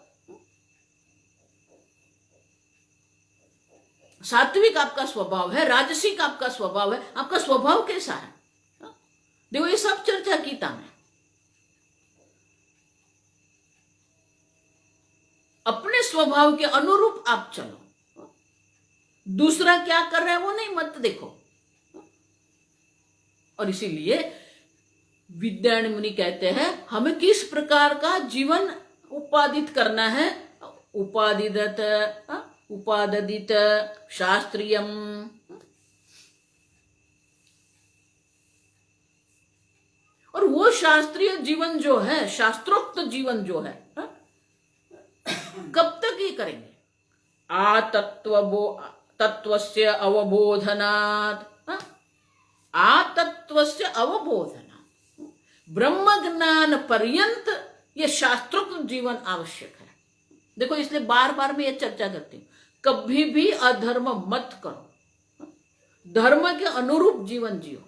सात्विक आपका स्वभाव है, राजसिक आपका स्वभाव है, आपका स्वभाव कैसा है? देखो ये सब चर्चा गीता में। अपने स्वभाव के अनुरूप आप चलो, दूसरा क्या कर रहा है वो नहीं मत देखो। और इसीलिए विद्यायन मुनि कहते हैं हमें किस प्रकार का जीवन उपादित करना है। उपादित उपादित शास्त्रीयम, और वो शास्त्रीय जीवन जो है, शास्त्रोक्त जीवन जो है, कब तक ये करेंगे? तत्वस्य अवबोधनात्, तत्वस्य अवबोधनात्, ब्रह्म ज्ञान पर्यंत ये शास्त्रोक्त जीवन आवश्यक है। देखो इसलिए बार बार मैं ये चर्चा करती हूं, कभी भी अधर्म मत करो, धर्म के अनुरूप जीवन जियो।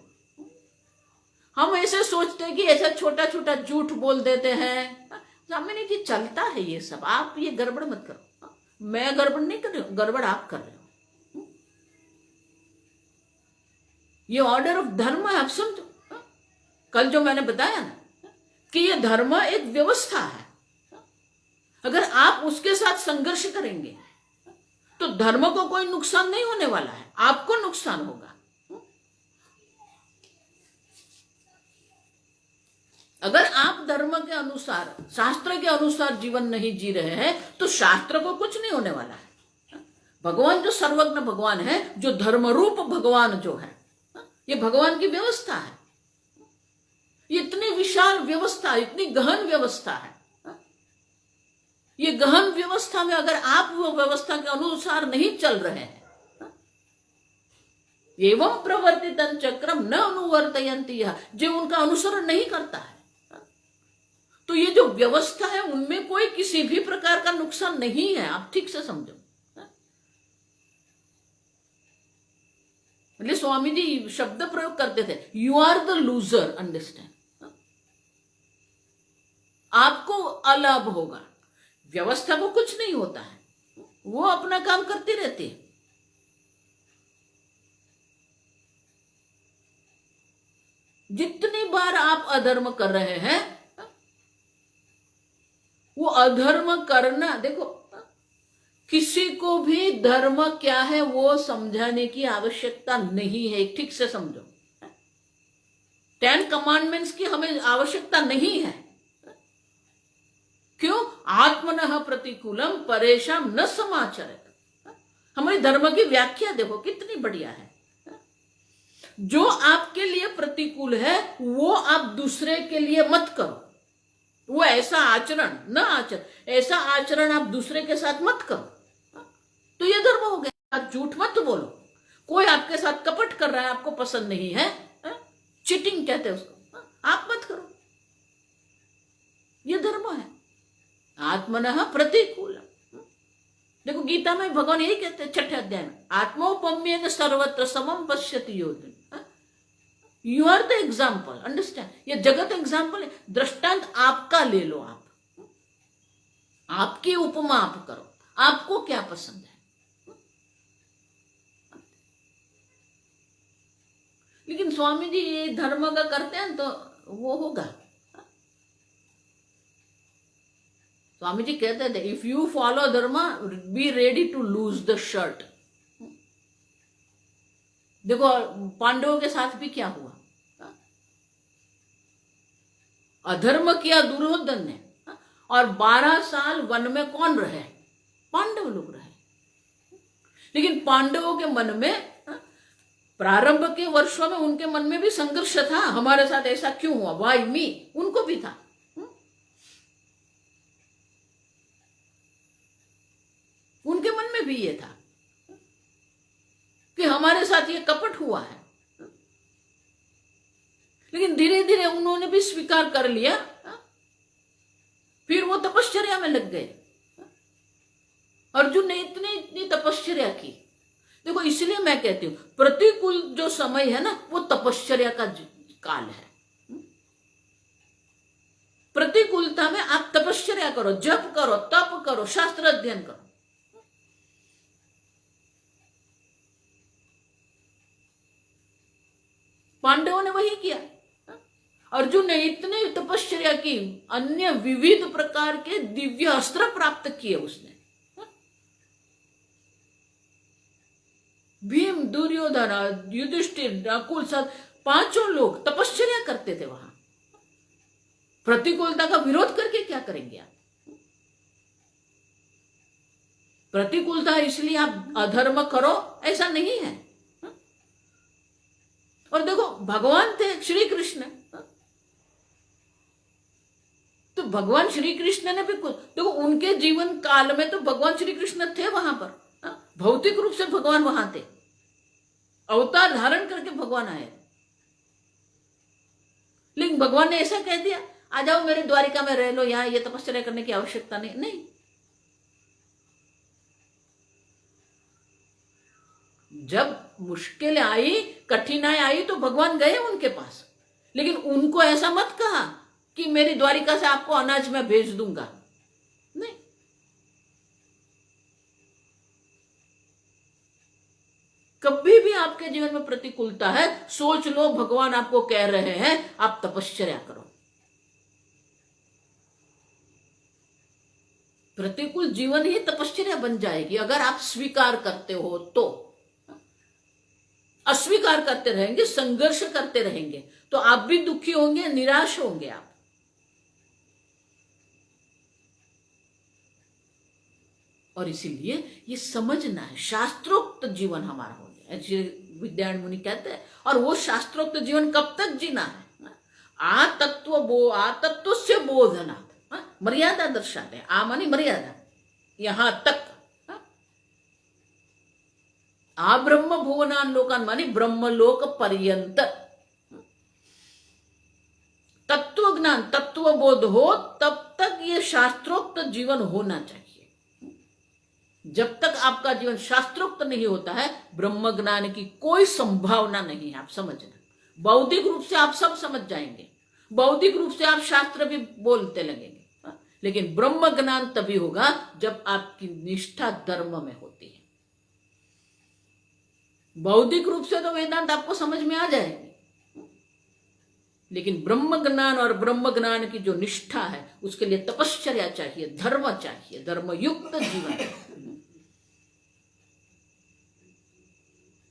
हम ऐसे सोचते हैं कि ऐसा छोटा छोटा झूठ बोल देते हैं, सामने जी चलता है ये सब, आप ये गड़बड़ मत करो। मैं गड़बड़ नहीं कर रही हूं, गड़बड़ आप कर रहे हो। ये ऑर्डर ऑफ धर्म आप समझो। कल जो मैंने बताया ना कि ये धर्म एक व्यवस्था है, अगर आप उसके साथ संघर्ष करेंगे तो धर्म को कोई नुकसान नहीं होने वाला है, आपको नुकसान होगा। अगर आप धर्म के अनुसार, शास्त्र के अनुसार जीवन नहीं जी रहे हैं तो शास्त्र को कुछ नहीं होने वाला है। भगवान जो सर्वज्ञ भगवान है, जो धर्म रूप भगवान जो है, ये भगवान की व्यवस्था है। ये इतनी विशाल व्यवस्था, इतनी गहन व्यवस्था है। ये गहन व्यवस्था में अगर आप वो व्यवस्था के अनुसार नहीं चल रहे हैं, एवं प्रवर्तितं चक्रम न अनुवर्तयन्ति, जो उनका अनुसरण नहीं करता है, तो ये जो व्यवस्था है उनमें कोई किसी भी प्रकार का नुकसान नहीं है। आप ठीक से समझो। मतलब स्वामी जी शब्द प्रयोग करते थे, you are the loser, understand. आपको अलाभ होगा, व्यवस्था को कुछ नहीं होता है, वो अपना काम करती रहती है। जितनी बार आप अधर्म कर रहे हैं, वो अधर्म करना, देखो किसी को भी धर्म क्या है वो समझाने की आवश्यकता नहीं है। ठीक से समझो, 10 कमांडमेंट्स की हमें आवश्यकता नहीं है। क्यों? आत्मनः प्रतिकूलम परेशान न समाचरेत। हमारी धर्म की व्याख्या देखो कितनी बढ़िया है। जो आपके लिए प्रतिकूल है वो आप दूसरे के लिए मत करो। वो ऐसा आचरण न आचरण, ऐसा आचरण आप दूसरे के साथ मत करो, तो ये धर्म हो गया। आप झूठ मत बोलो। कोई आपके साथ कपट कर रहा है, आपको पसंद नहीं है, चीटिंग कहते हैं उसको, आप मत करो, ये धर्म है। आत्मनः प्रतिकूल। देखो गीता में भगवान यही कहते हैं 6ठे अध्याय में, आत्मोपम्येन सर्वत्र समम पश्यति योगिन। You are the example, understand. ये जगत एग्जाम्पल है, दृष्टांत आपका ले लो, आपकी उपमा आप करो, आपको क्या पसंद है। लेकिन स्वामी जी ये धर्म का करते हैं तो वो होगा। स्वामी जी कहते थे, if you follow dharma be ready to lose the shirt. देखो पांडवों के साथ भी क्या हुआ, अधर्म किया दुर्योधन ने, और 12 साल वन में कौन रहे? पांडव लोग रहे। लेकिन पांडवों के मन में प्रारंभ के वर्षों में उनके मन में भी संघर्ष था, हमारे साथ ऐसा क्यों हुआ, वाई मी, उनको भी था। उनके मन में भी ये था कि हमारे साथ ये कपट हुआ है। लेकिन धीरे धीरे उन्होंने भी स्वीकार कर लिया, फिर वो तपश्चर्या में लग गए। अर्जुन ने इतनी तपश्चर्या की। देखो इसलिए मैं कहती हूं प्रतिकूल जो समय है ना वो तपश्चर्या का काल है। प्रतिकूलता में आप तपश्चर्या करो, जप करो, तप करो, शास्त्र अध्ययन करो। पांडवों ने वही किया। अर्जुन ने इतनी तपस्या की, अन्य विविध प्रकार के दिव्य अस्त्र प्राप्त किए उसने। भीम, दुर्योधन, युधिष्ठिर, नकुल, सब पांचों लोग तपस्या करते थे वहां। प्रतिकूलता का विरोध करके क्या करेंगे आप? प्रतिकूलता इसलिए आप अधर्म करो ऐसा नहीं है। और देखो भगवान थे श्री कृष्ण, तो भगवान श्री कृष्ण ने भी कुछ, देखो उनके जीवन काल में तो भगवान श्री कृष्ण थे वहां पर, भौतिक रूप से भगवान वहां थे, अवतार धारण करके भगवान आए। लेकिन भगवान ने ऐसा कह दिया आ जाओ मेरे द्वारिका में रह लो, यहां ये तपस्या करने की आवश्यकता नहीं। नहीं, जब मुश्किल आई, कठिनाई आई तो भगवान गए उनके पास, लेकिन उनको ऐसा मत कहा कि मेरी द्वारिका से आपको अनाज मैं भेज दूंगा। नहीं, कभी भी आपके जीवन में प्रतिकूलता है, सोच लो भगवान आपको कह रहे हैं आप तपस्या करो। प्रतिकूल जीवन ही तपस्या बन जाएगी अगर आप स्वीकार करते हो तो। अस्वीकार करते रहेंगे, संघर्ष करते रहेंगे तो आप भी दुखी होंगे, निराश होंगे आप। और इसीलिए ये समझना है, शास्त्रोक्त जीवन हमारा हो गया, ऐसे विद्यायन मुनि कहते हैं। और वो शास्त्रोक्त जीवन कब तक जीना है? आतत्व से बोधनात्, मर्यादा दर्शाते हैं। आ मानी मर्यादा, यहां तक। आ ब्रह्म भुवनान लोकान मानी ब्रह्मलोक पर्यंत। तत्व ज्ञान, तत्व बोध हो तब तक ये शास्त्रोक्त जीवन होना चाहिए। जब तक आपका जीवन शास्त्रोक्त नहीं होता है, ब्रह्म ज्ञान की कोई संभावना नहीं है। आप समझना, बौद्धिक रूप से आप सब समझ जाएंगे, बौद्धिक रूप से आप शास्त्र भी बोलते लगेंगे, लेकिन ब्रह्म ज्ञान तभी होगा जब आपकी निष्ठा धर्म में होती है। बौद्धिक रूप से तो वेदांत आपको समझ में आ जाएगी, लेकिन ब्रह्म ज्ञान और ब्रह्म ज्ञान की जो निष्ठा है उसके लिए तपश्चर्या चाहिए, धर्म चाहिए, धर्मयुक्त जीवन।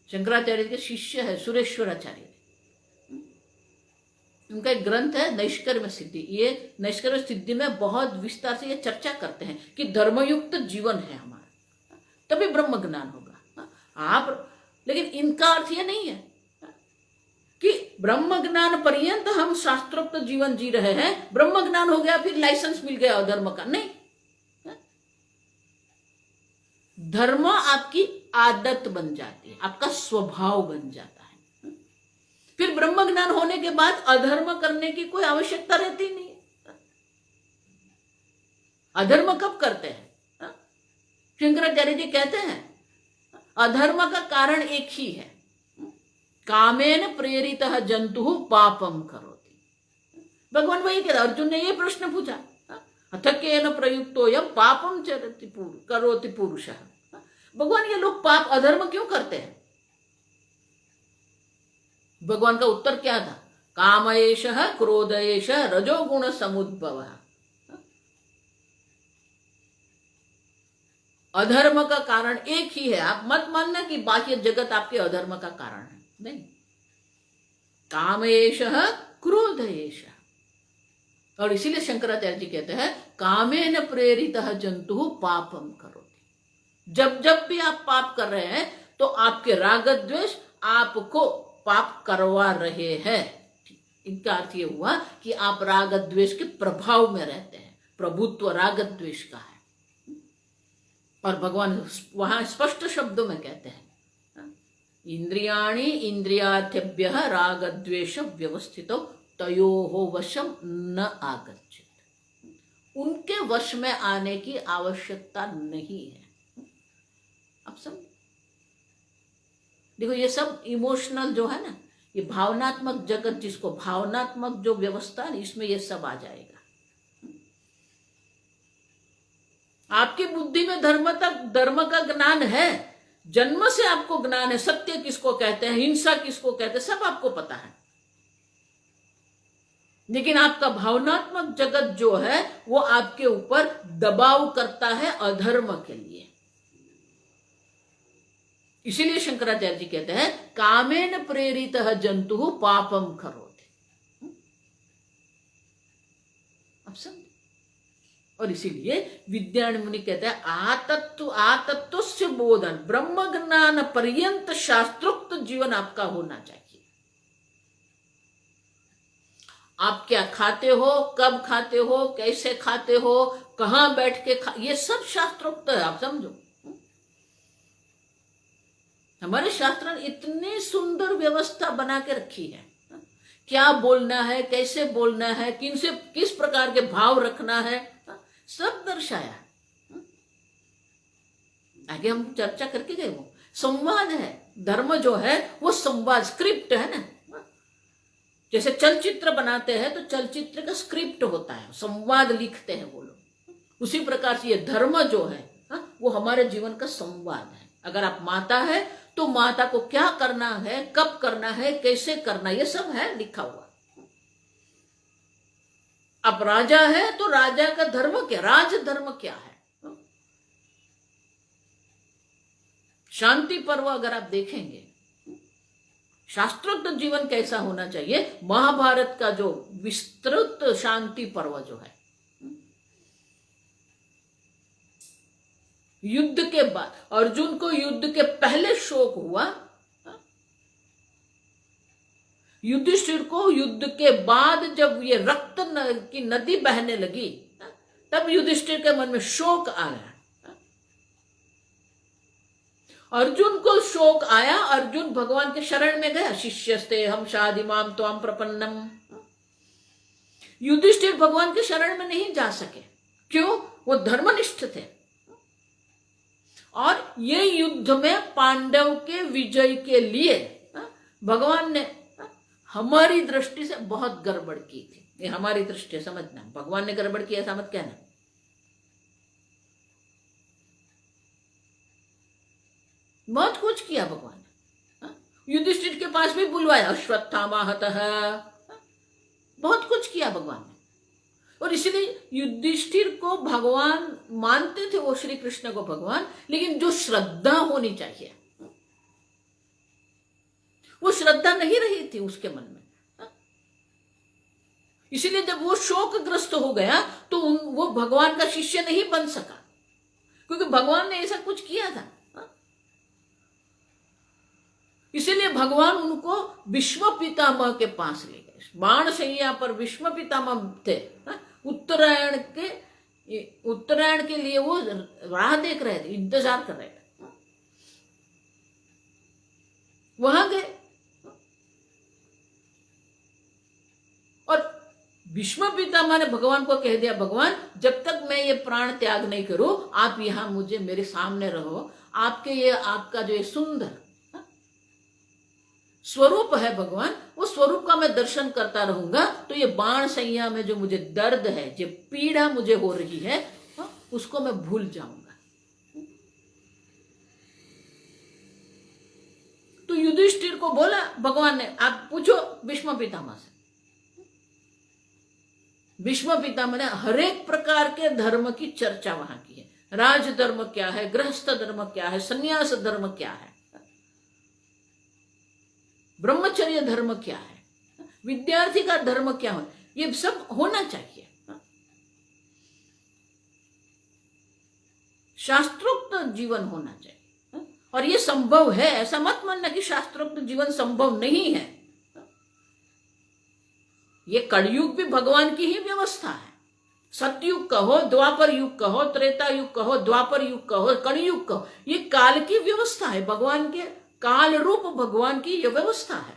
शंकराचार्य के शिष्य है सुरेश्वराचार्य, उनका एक ग्रंथ है नैष्कर्म्य सिद्धि। ये नैष्कर्म्य सिद्धि में बहुत विस्तार से ये चर्चा करते हैं कि धर्मयुक्त जीवन है हमारा, तभी ब्रह्म ज्ञान होगा। आप, लेकिन इनका अर्थ ये नहीं है कि ब्रह्म ज्ञान पर्यंत हम शास्त्रोक्त जीवन जी रहे हैं, ब्रह्म ज्ञान हो गया फिर लाइसेंस मिल गया धर्म का। नहीं, धर्म आपकी आदत बन जाती है, आपका स्वभाव बन जाता है। फिर ब्रह्म ज्ञान होने के बाद अधर्म करने की कोई आवश्यकता रहती नहीं है। अधर्म कब करते हैं? शंकराचार्य जी कहते हैं अधर्म का कारण एक ही है, कामेन प्रेरित जंतु पापम करोति। भगवान वही कहता, अर्जुन ने ये प्रश्न पूछा, अथ केन प्रयुक्तो यम पापम चरति करोति पुरुषः। भगवान ये लोग पाप अधर्म क्यों करते हैं? भगवान का उत्तर क्या था? कामयेशः क्रोधयेशः रजोगुण समुद्भवः। अधर्म का कारण एक ही है। आप मत मानना कि बाह्य जगत आपके अधर्म का कारण है, नहीं। कामयेशः क्रोधयेशः। और इसीलिए शंकराचार्य जी कहते हैं कामेन प्रेरितः जंतु पापम करोति। जब जब भी आप पाप कर रहे हैं तो आपके राग द्वेष आपको पाप करवा रहे हैं। इनका अर्थ ये हुआ कि आप राग द्वेष के प्रभाव में रहते हैं, प्रभुत्व राग द्वेष का है। और भगवान वहां स्पष्ट शब्दों में कहते हैं इंद्रियाणि इंद्रियार्थेभ्यः राग द्वेष व्यवस्थितो तयोः वशम न आगच्छेत्। उनके वश में आने की आवश्यकता नहीं है। आप समझ, देखो ये सब इमोशनल जो है ना, ये भावनात्मक जगत, जिसको भावनात्मक जो व्यवस्था है इसमें ये सब आ जाएगा। आपकी बुद्धि में धर्म का ज्ञान है, जन्म से आपको ज्ञान है, सत्य किसको कहते हैं, हिंसा किसको कहते हैं, सब आपको पता है। लेकिन आपका भावनात्मक जगत जो है वो आपके ऊपर दबाव करता है अधर्म के लिए। इसीलिए शंकराचार्य जी कहते हैं कामेन प्रेरित जंतु पापम करोति। अब समझ। और इसीलिए विद्यारण्य मुनि कहते हैं आतत्व से बोधन ब्रह्म ज्ञान पर्यंत शास्त्रोक्त जीवन आपका होना चाहिए। आप क्या खाते हो, कब खाते हो, कैसे खाते हो, कहां बैठ के ये सब शास्त्रोक्त है। आप समझो, हमारे शास्त्र ने इतनी सुंदर व्यवस्था बना के रखी है। क्या बोलना है, कैसे बोलना है, किनसे किस प्रकार के भाव रखना है, सब दर्शाया है। आगे हम चर्चा करके गए, वो संवाद है। धर्म जो है वो संवाद, स्क्रिप्ट है ना। जैसे चलचित्र बनाते हैं तो चलचित्र का स्क्रिप्ट होता है, संवाद लिखते हैं वो लोग। उसी प्रकार से ये धर्म जो है वो हमारे जीवन का संवाद है। अगर आप माता है तो माता को क्या करना है, कब करना है, कैसे करना, ये सब है लिखा हुआ। अब राजा है तो राजा का धर्म क्या, राज धर्म क्या है। शांति पर्व अगर आप देखेंगे, शास्त्रोक्त जीवन कैसा होना चाहिए, महाभारत का जो विस्तृत शांति पर्व जो है, युद्ध के बाद अर्जुन को युद्ध के पहले शोक हुआ, युधिष्ठिर को युद्ध के बाद जब ये रक्त की नदी बहने लगी तब युधिष्ठिर के मन में शोक आया। अर्जुन को शोक आया, अर्जुन भगवान के शरण में गया, शिष्यस्ते हम शादिमाम त्वाम प्रपन्नम। युधिष्ठिर भगवान के शरण में नहीं जा सके, क्यों? वो धर्मनिष्ठ थे। और ये युद्ध में पांडव के विजय के लिए भगवान ने हमारी दृष्टि से बहुत गड़बड़ की थी। ये हमारी दृष्टि समझना, भगवान ने गड़बड़ की ऐसा मत कहना। बहुत कुछ किया भगवान ने, युधिष्ठिर के पास भी बुलवाया, अश्वत्थामा हतः, बहुत कुछ किया भगवान ने। और इसलिए युधिष्ठिर को भगवान मानते थे, वो श्री कृष्ण को भगवान, लेकिन जो श्रद्धा होनी चाहिए वो श्रद्धा नहीं रही थी उसके मन में। इसीलिए जब वो शोकग्रस्त हो गया तो वो भगवान का शिष्य नहीं बन सका, क्योंकि भगवान ने ऐसा कुछ किया था। इसीलिए भगवान उनको विश्व पितामह के पास ले गए। बाण शैया पर विश्व पितामह थे, उत्तरायण के लिए वो राह देख रहे थे, इंतजार कर रहे थे, वहां गए। और भीष्म पितामह ने भगवान को कह दिया, भगवान जब तक मैं ये प्राण त्याग नहीं करूं आप यहां मुझे मेरे सामने रहो, आपका जो ये सुंदर स्वरूप है भगवान, वो स्वरूप का मैं दर्शन करता रहूंगा, तो ये बाण सैया में जो मुझे दर्द है, जो पीड़ा मुझे हो रही है, उसको मैं भूल जाऊंगा। तो युधिष्ठिर को बोला भगवान ने, आप पूछो भीष्म पितामह से। भीष्म पितामह ने हर एक प्रकार के धर्म की चर्चा वहां की है। राज धर्म क्या है, गृहस्थ धर्म क्या है, संन्यास धर्म क्या है, ब्रह्मचर्य धर्म क्या है, विद्यार्थी का धर्म क्या है, ये सब होना चाहिए। शास्त्रोक्त जीवन होना चाहिए। और ये संभव है, ऐसा मत मानना कि शास्त्रोक्त जीवन संभव नहीं है। ये कलयुग भी भगवान की ही व्यवस्था है। सतयुग कहो, द्वापर युग कहो, त्रेता युग कहो, द्वापर युग कहो, कलयुग कहो, ये काल की व्यवस्था है, भगवान के काल रूप भगवान की यह व्यवस्था है।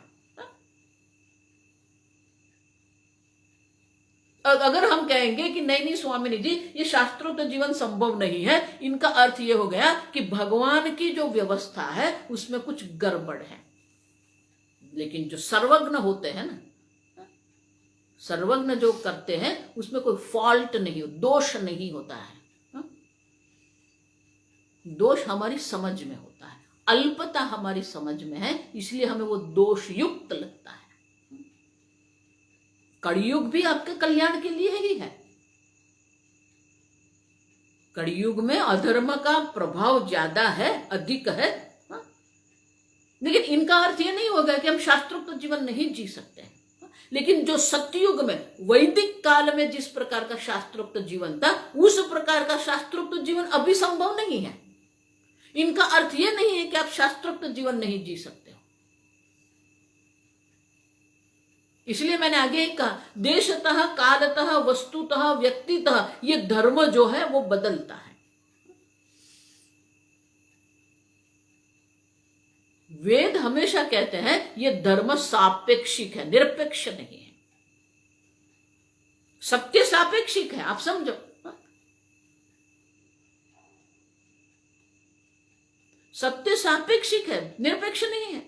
अगर हम कहेंगे कि नहीं स्वामिनी जी ये शास्त्रोक्त जीवन संभव नहीं है, इनका अर्थ यह हो गया कि भगवान की जो व्यवस्था है उसमें कुछ गड़बड़ है। लेकिन जो सर्वज्ञ होते हैं ना, सर्वज्ञ जो करते हैं उसमें कोई फॉल्ट नहीं, दोष नहीं होता है। दोष हमारी समझ में होता है, अल्पता हमारी समझ में है, इसलिए हमें वो दोष युक्त लगता है। कलयुग भी आपके कल्याण के लिए ही है। कलयुग में अधर्म का प्रभाव ज्यादा है, अधिक है। लेकिन इनका अर्थ ये नहीं होगा कि हम शास्त्रोक्त जीवन नहीं जी सकते। लेकिन जो सत्ययुग में, वैदिक काल में जिस प्रकार का शास्त्रोक्त जीवन था, उस प्रकार का शास्त्रोक्त जीवन अभी संभव नहीं है। इनका अर्थ ये नहीं है कि आप शास्त्रोक्त जीवन नहीं जी सकते हो। इसलिए मैंने आगे कहा, देशतः, कालतः, वस्तुतः, व्यक्तितः ये धर्म जो है वो बदलता है। वेद हमेशा कहते हैं ये धर्म सापेक्षिक है, निरपेक्ष नहीं है। सत्य सापेक्षिक है, आप समझो। सत्य सापेक्षिक है, निरपेक्ष नहीं है।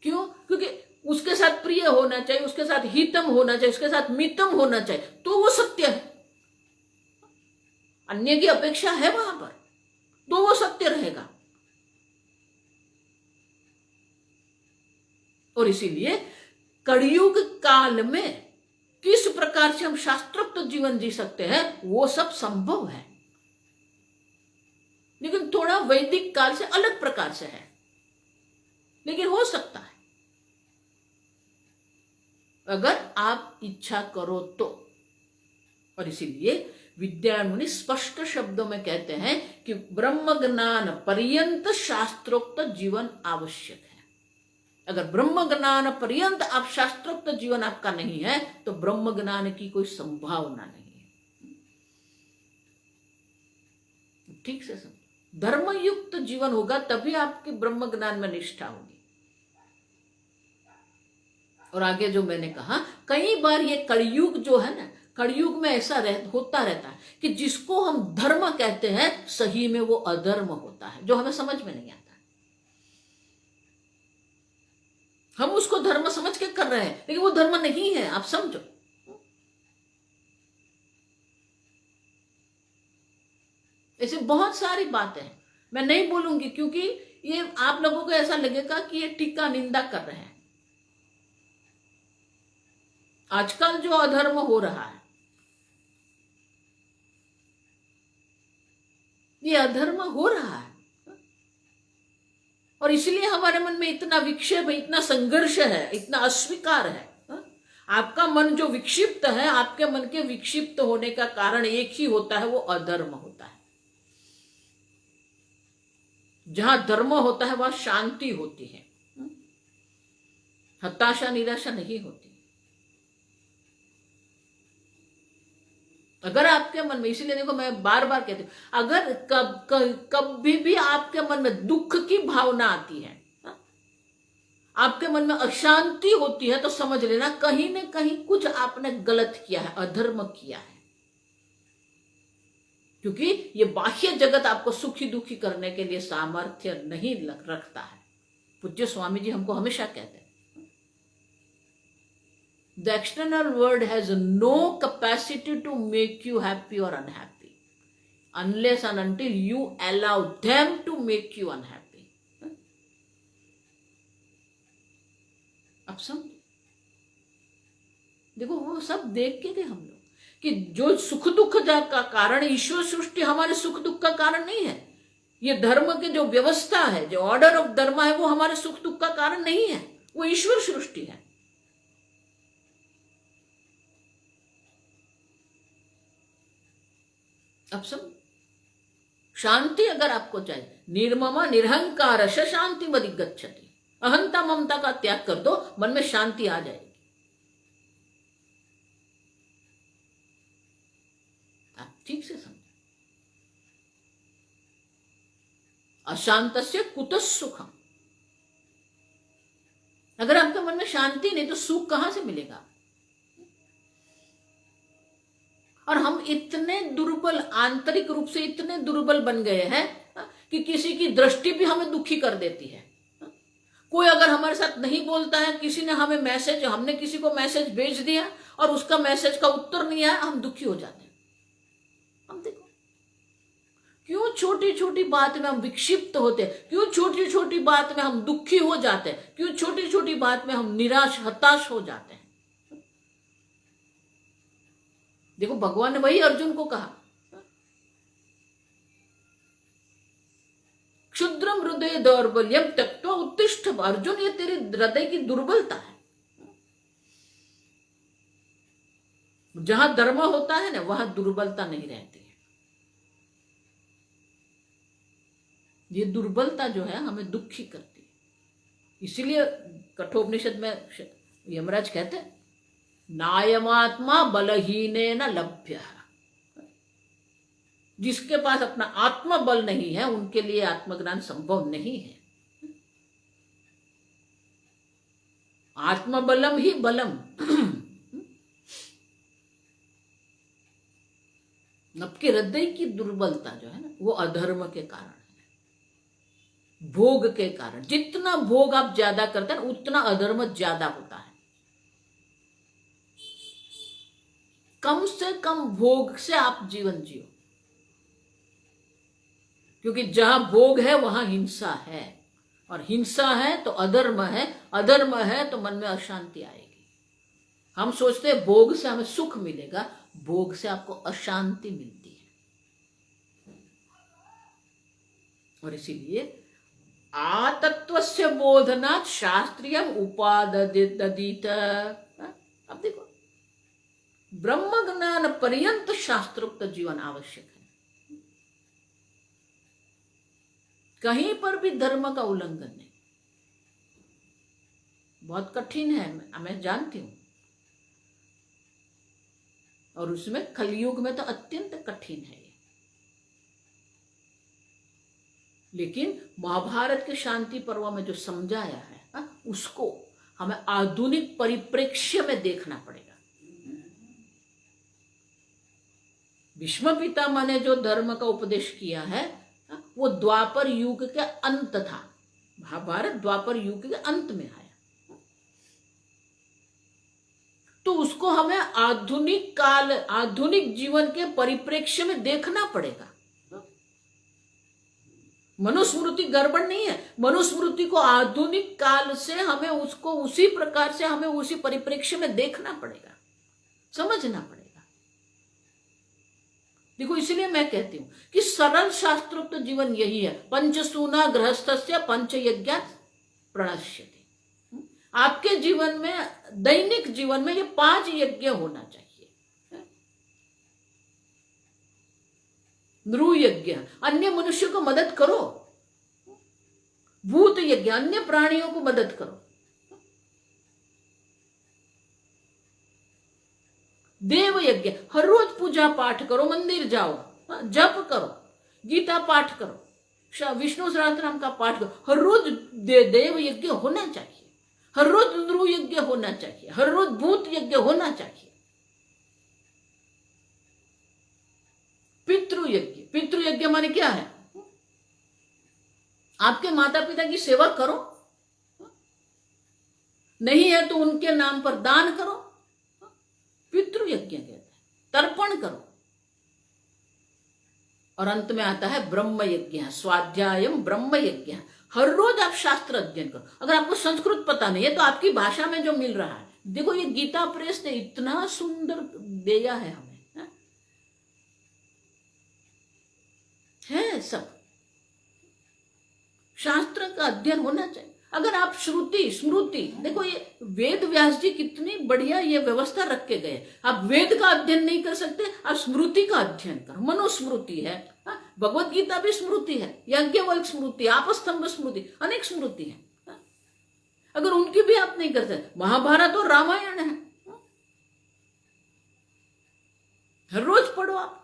क्यों? क्योंकि उसके साथ प्रिय होना चाहिए, उसके साथ हितम होना चाहिए, उसके साथ मितम होना चाहिए, तो वो सत्य है। अन्य की अपेक्षा है वहां पर, तो वो सत्य रहेगा। और इसीलिए कलयुग काल में किस प्रकार से हम शास्त्रोक्त जीवन जी सकते हैं, वो सब संभव है। लेकिन थोड़ा वैदिक काल से अलग प्रकार से है, लेकिन हो सकता है अगर आप इच्छा करो तो। और इसीलिए विद्यामुनि स्पष्ट शब्दों में कहते हैं कि ब्रह्म ज्ञान पर्यंत शास्त्रोक्त जीवन आवश्यक है। अगर ब्रह्म ज्ञान पर्यंत आप शास्त्रोक्त जीवन आपका नहीं है, तो ब्रह्म ज्ञान की कोई संभावना नहीं है। ठीक से समझो, धर्मयुक्त जीवन होगा तभी आपकी ब्रह्म ज्ञान में निष्ठा होगी। और आगे जो मैंने कहा, कई बार ये कलयुग जो है ना, कलयुग में ऐसा होता रहता है कि जिसको हम धर्म कहते हैं, सही में वो अधर्म होता है, जो हमें समझ में नहीं आता। हम उसको धर्म समझ के कर रहे हैं, लेकिन वो धर्म नहीं है, आप समझो। ऐसे बहुत सारी बातें हैं, मैं नहीं बोलूंगी, क्योंकि ये आप लोगों को ऐसा लगेगा कि ये टीका निंदा कर रहे हैं। आजकल जो अधर्म हो रहा है, ये अधर्म हो रहा है, और इसलिए हमारे मन में इतना विक्षेप है, इतना संघर्ष है, इतना अस्वीकार है। आपका मन जो विक्षिप्त है, आपके मन के विक्षिप्त होने का कारण एक ही होता है, वो अधर्म होता है। जहां धर्म होता है वहां शांति होती है, हताशा निराशा नहीं होती। अगर आपके मन में, इसीलिए देखो मैं बार बार कहती हूं, अगर कभी भी आपके मन में दुख की भावना आती है, आपके मन में अशांति होती है, तो समझ लेना कहीं न कहीं कुछ आपने गलत किया है, अधर्म किया है। क्योंकि ये बाह्य जगत आपको सुखी दुखी करने के लिए सामर्थ्य नहीं रखता है। पूज्य स्वामी जी हमको हमेशा कहते हैं, the external world has no capacity to make you happy or unhappy unless and until you allow them to make you unhappy. अब समझो, देखो वो सब देख के गए हम लोग कि जो सुख दुख का कारण, ईश्वर सृष्टि हमारे सुख दुख का कारण नहीं है। ये धर्म की जो व्यवस्था है, जो ऑर्डर ऑफ धर्म है, वो हमारे सुख दुख का कारण नहीं है, वो ईश्वर सृष्टि है। अब सब शांति अगर आपको चाहिए, निर्ममा निरहंकार शांति मदिगच्छति, अहंता ममता का त्याग कर दो, मन में शांति आ जाएगी। आप ठीक से समझो, अशांतस्य कुतः सुखम। अगर आपके मन में शांति नहीं, तो सुख कहां से मिलेगा? और हम इतने दुर्बल, आंतरिक रूप से इतने दुर्बल बन गए हैं कि किसी की दृष्टि भी हमें दुखी कर देती है। कोई अगर हमारे साथ नहीं बोलता है, किसी ने हमें मैसेज, हमने किसी को मैसेज भेज दिया और उसका मैसेज का उत्तर नहीं आया, हम दुखी हो जाते हैं। हम देखो, क्यों छोटी छोटी बात में हम विक्षिप्त होते हैं, क्यों छोटी छोटी बात में हम दुखी हो जाते हैं, क्यों छोटी छोटी बात में हम निराश हताश हो जाते हैं। देखो भगवान ने वही अर्जुन को कहा, क्षुद्रम हृदय दौर्बल्यम त्यक्त्वा उत्तिष्ठ। अर्जुन, ये तेरे हृदय की दुर्बलता है। जहां धर्म होता है ना, वहां दुर्बलता नहीं रहती है। ये दुर्बलता जो है हमें दुखी करती है। इसीलिए कठोपनिषद में यमराज कहते हैं, नायमात्मा बलहीने न लभ्य। जिसके पास अपना आत्मा बल नहीं है, उनके लिए आत्मज्ञान संभव नहीं है। आत्मबलम ही बलम। आपके हृदय की दुर्बलता जो है ना, वो अधर्म के कारण है, भोग के कारण। जितना भोग आप ज्यादा करते हैं उतना अधर्म ज्यादा होता है। कम से कम भोग से आप जीवन जियो, क्योंकि जहां भोग है वहां हिंसा है, और हिंसा है तो अधर्म है, अधर्म है तो मन में अशांति आएगी। हम सोचते हैं भोग से हमें सुख मिलेगा, भोग से आपको अशांति मिलती है। और इसीलिए आतत्वस्य बोधनात् शास्त्रीयम उपाददित। अब देखो, ब्रह्म ज्ञान पर्यंत शास्त्रोक्त जीवन आवश्यक है। कहीं पर भी धर्म का उल्लंघन नहीं। बहुत कठिन है, मैं जानती हूं, और उसमें कलयुग में तो अत्यंत कठिन है ये। लेकिन महाभारत के शांति पर्व में जो समझाया है उसको हमें आधुनिक परिप्रेक्ष्य में देखना पड़ेगा। भीष्म पितामह ने जो धर्म का उपदेश किया है वो द्वापर युग के अंत था। महाभारत द्वापर युग के अंत में आया, तो उसको हमें आधुनिक काल, आधुनिक जीवन के परिप्रेक्ष्य में देखना पड़ेगा। मनुस्मृति गड़बड़ नहीं है। मनुस्मृति को आधुनिक काल से हमें उसको उसी प्रकार से हमें उसी परिप्रेक्ष्य में देखना पड़ेगा, समझना पड़ेगा। देखो, इसलिए मैं कहती हूं कि सरल शास्त्रोक्त जीवन यही है। पंचसूना गृहस्थस्य पंचयज्ञ प्रणश्यति। आपके जीवन में, दैनिक जीवन में ये 5 यज्ञ होना चाहिए। नृ यज्ञ, अन्य मनुष्य को मदद करो। भूत यज्ञ, अन्य प्राणियों को मदद करो। देव यज्ञ, हर रोज पूजा पाठ करो, मंदिर जाओ, जप करो, गीता पाठ करो, विष्णु सहस्त्रनाम का पाठ करो। हर रोज देव यज्ञ होना चाहिए, हर रोज नृ यज्ञ होना चाहिए, हर रोज भूत यज्ञ होना चाहिए। पितृयज्ञ, पितृयज्ञ माने क्या है? आपके माता पिता की सेवा करो, नहीं है तो उनके नाम पर दान करो, पितृयज्ञ कहते हैं। तर्पण करो। और अंत में आता है ब्रह्म यज्ञ, स्वाध्यायम ब्रह्म यज्ञ। हर रोज आप शास्त्र अध्ययन करो। अगर आपको संस्कृत पता नहीं है तो आपकी भाषा में जो मिल रहा है, देखो ये गीता प्रेस ने इतना सुंदर दिया है हमें, है सब शास्त्र का अध्ययन होना चाहिए। अगर आप श्रुति स्मृति, देखो ये वेद व्यास जी कितनी बढ़िया ये व्यवस्था रख के गए। आप वेद का अध्ययन नहीं कर सकते, आप स्मृति का अध्ययन करो। मनुस्मृति है, भगवत गीता भी स्मृति है, याज्ञवल्क्य स्मृति, आपस्तंभ स्मृति, अनेक स्मृति है। अगर उनकी भी आप नहीं करते, महाभारत और रामायण है, हर रोज पढ़ो आप।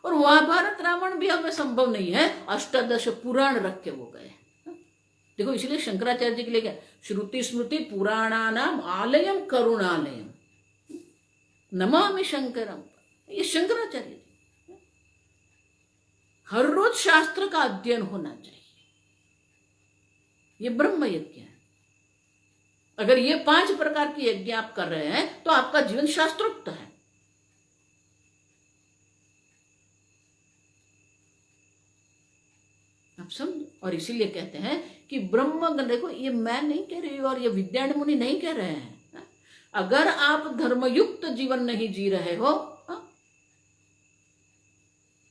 और महाभारत रामायण भी हमें संभव नहीं है, अष्टादश पुराण रख के वो गए। देखो, इसलिए शंकराचार्य जी के लिए क्या, श्रुति स्मृति पुराणानाम आलयम करुणालयम नमामि शंकरम, ये शंकराचार्य जी। हर रोज शास्त्र का अध्ययन होना चाहिए, ये ब्रह्म यज्ञ है। अगर ये 5 प्रकार की यज्ञ आप कर रहे हैं तो आपका जीवन शास्त्रोक्त है। और इसीलिए कहते हैं कि ब्रह्म, देखो ये मैं नहीं कह रही हूँ और ये विद्यारण्य मुनि नहीं कह रहे हैं, अगर आप धर्मयुक्त जीवन नहीं जी रहे हो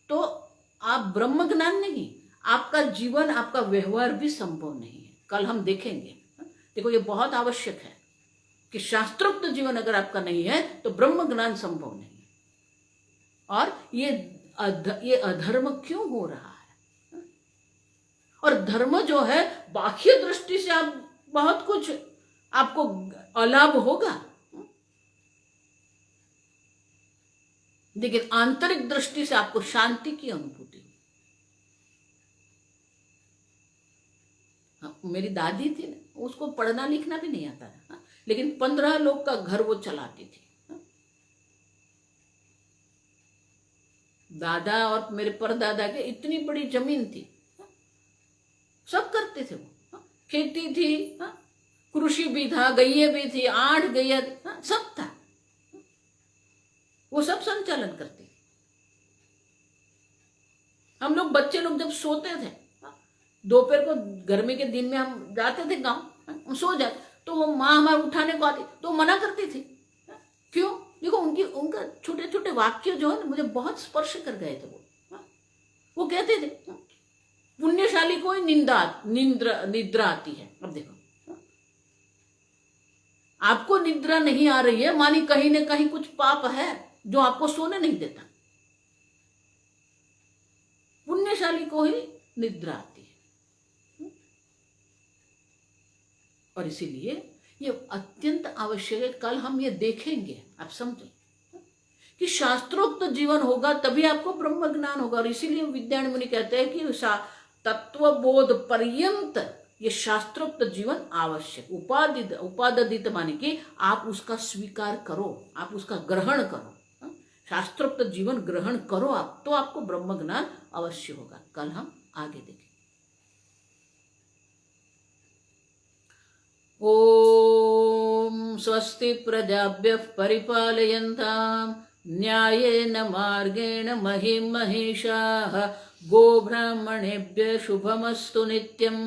तो आप ब्रह्म ज्ञान नहीं, आपका जीवन, आपका व्यवहार भी संभव नहीं है। कल हम देखेंगे। देखो ये बहुत आवश्यक है कि शास्त्रोक्त जीवन अगर आपका नहीं है तो ब्रह्म ज्ञान संभव नहीं है। और ये अधर्म क्यों हो रहा है? और धर्म जो है बाह्य दृष्टि से आप बहुत कुछ आपको अलाभ होगा, लेकिन आंतरिक दृष्टि से आपको शांति की अनुभूति। मेरी दादी थी ना, उसको पढ़ना लिखना भी नहीं आता था, लेकिन 15 लोग का घर वो चलाती थी। दादा और मेरे परदादा के इतनी बड़ी जमीन थी, सब करते थे वो, खेती थी, कृषि भी था, गैये भी थी, 8 गैया सब था, वो सब संचालन करती थी। हम लोग बच्चे लोग जब सोते थे, दोपहर को गर्मी के दिन में हम जाते थे गांव, सो जाते तो वो माँ हमारे उठाने को आती तो मना करती थी। क्यों? देखो उनका छोटे छोटे वाक्य जो है मुझे बहुत स्पर्श कर गए थे। वो कहते थे पुण्यशाली को ही निद्रा आती है। अब देखो आपको निद्रा नहीं आ रही है, मानी कहीं न कहीं कुछ पाप है जो आपको सोने नहीं देता। पुण्यशाली को ही निद्रा आती है। और इसीलिए ये अत्यंत आवश्यक है। कल हम ये देखेंगे, आप समझे कि शास्त्रोक्त जीवन होगा तभी आपको ब्रह्म ज्ञान होगा। और इसीलिए विद्यारण्य मुनि कहते हैं कि तत्वबोध पर्यंत ये शास्त्रोक्त जीवन आवश्यक। उपादित माने कि आप उसका स्वीकार करो, आप उसका ग्रहण करो, शास्त्रोक्त जीवन ग्रहण करो आप, तो आपको ब्रह्म ज्ञान अवश्य होगा। कल हम आगे देखें। ओम स्वस्ति प्रजाभ्यः परिपालयन्तां न्यायेन मार्गेण महीं महिषाः गोब्राह्मणेभ्यः शुभमस्तु नित्यं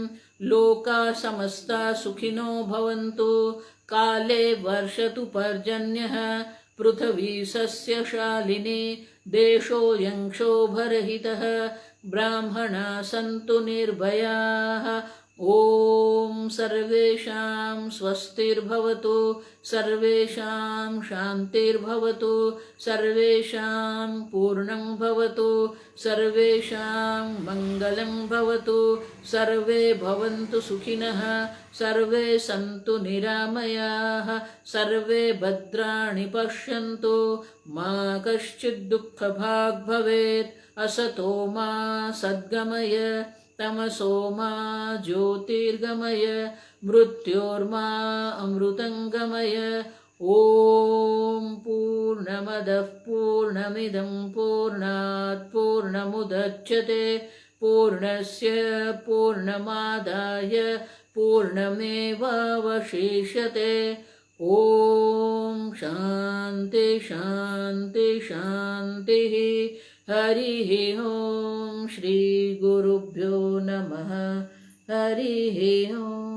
लोकाः समस्ताः सुखिनो भवन्तु काले वर्षतु पर्जन्यः पृथिवी सस्यशालिनी देशोऽयं क्षोभरहितः ब्राह्मणाः सन्तु निर्भयाः। ओम सर्वेषां स्वस्तिर्भवतु, सर्वेषां शान्तिर्भवतु, सर्वेषां पूर्णं भवतु, सर्वेषां मङ्गलं भवतु, सर्वे भवन्तु सुखिनः, सर्वे सन्तु निरामयाः, सर्वे भद्राणि पश्यन्तु, मा कश्चित् दुःखभाग् भवेत्। असतो मा सद्गमय, तमसो मा ज्योतिर्गमय, मृत्योर्मा अमृतंगमय। ओम पूर्णमदः पूर्णमिदं पूर्णात् पूर्णमुदच्यते पूर्णस्य पूर्णमादाय पूर्णमेवावशिष्यते। ओम शांति शांति शांतिः। हरिः ओम। श्री गुरुभ्यो नमः। हरिः ओम।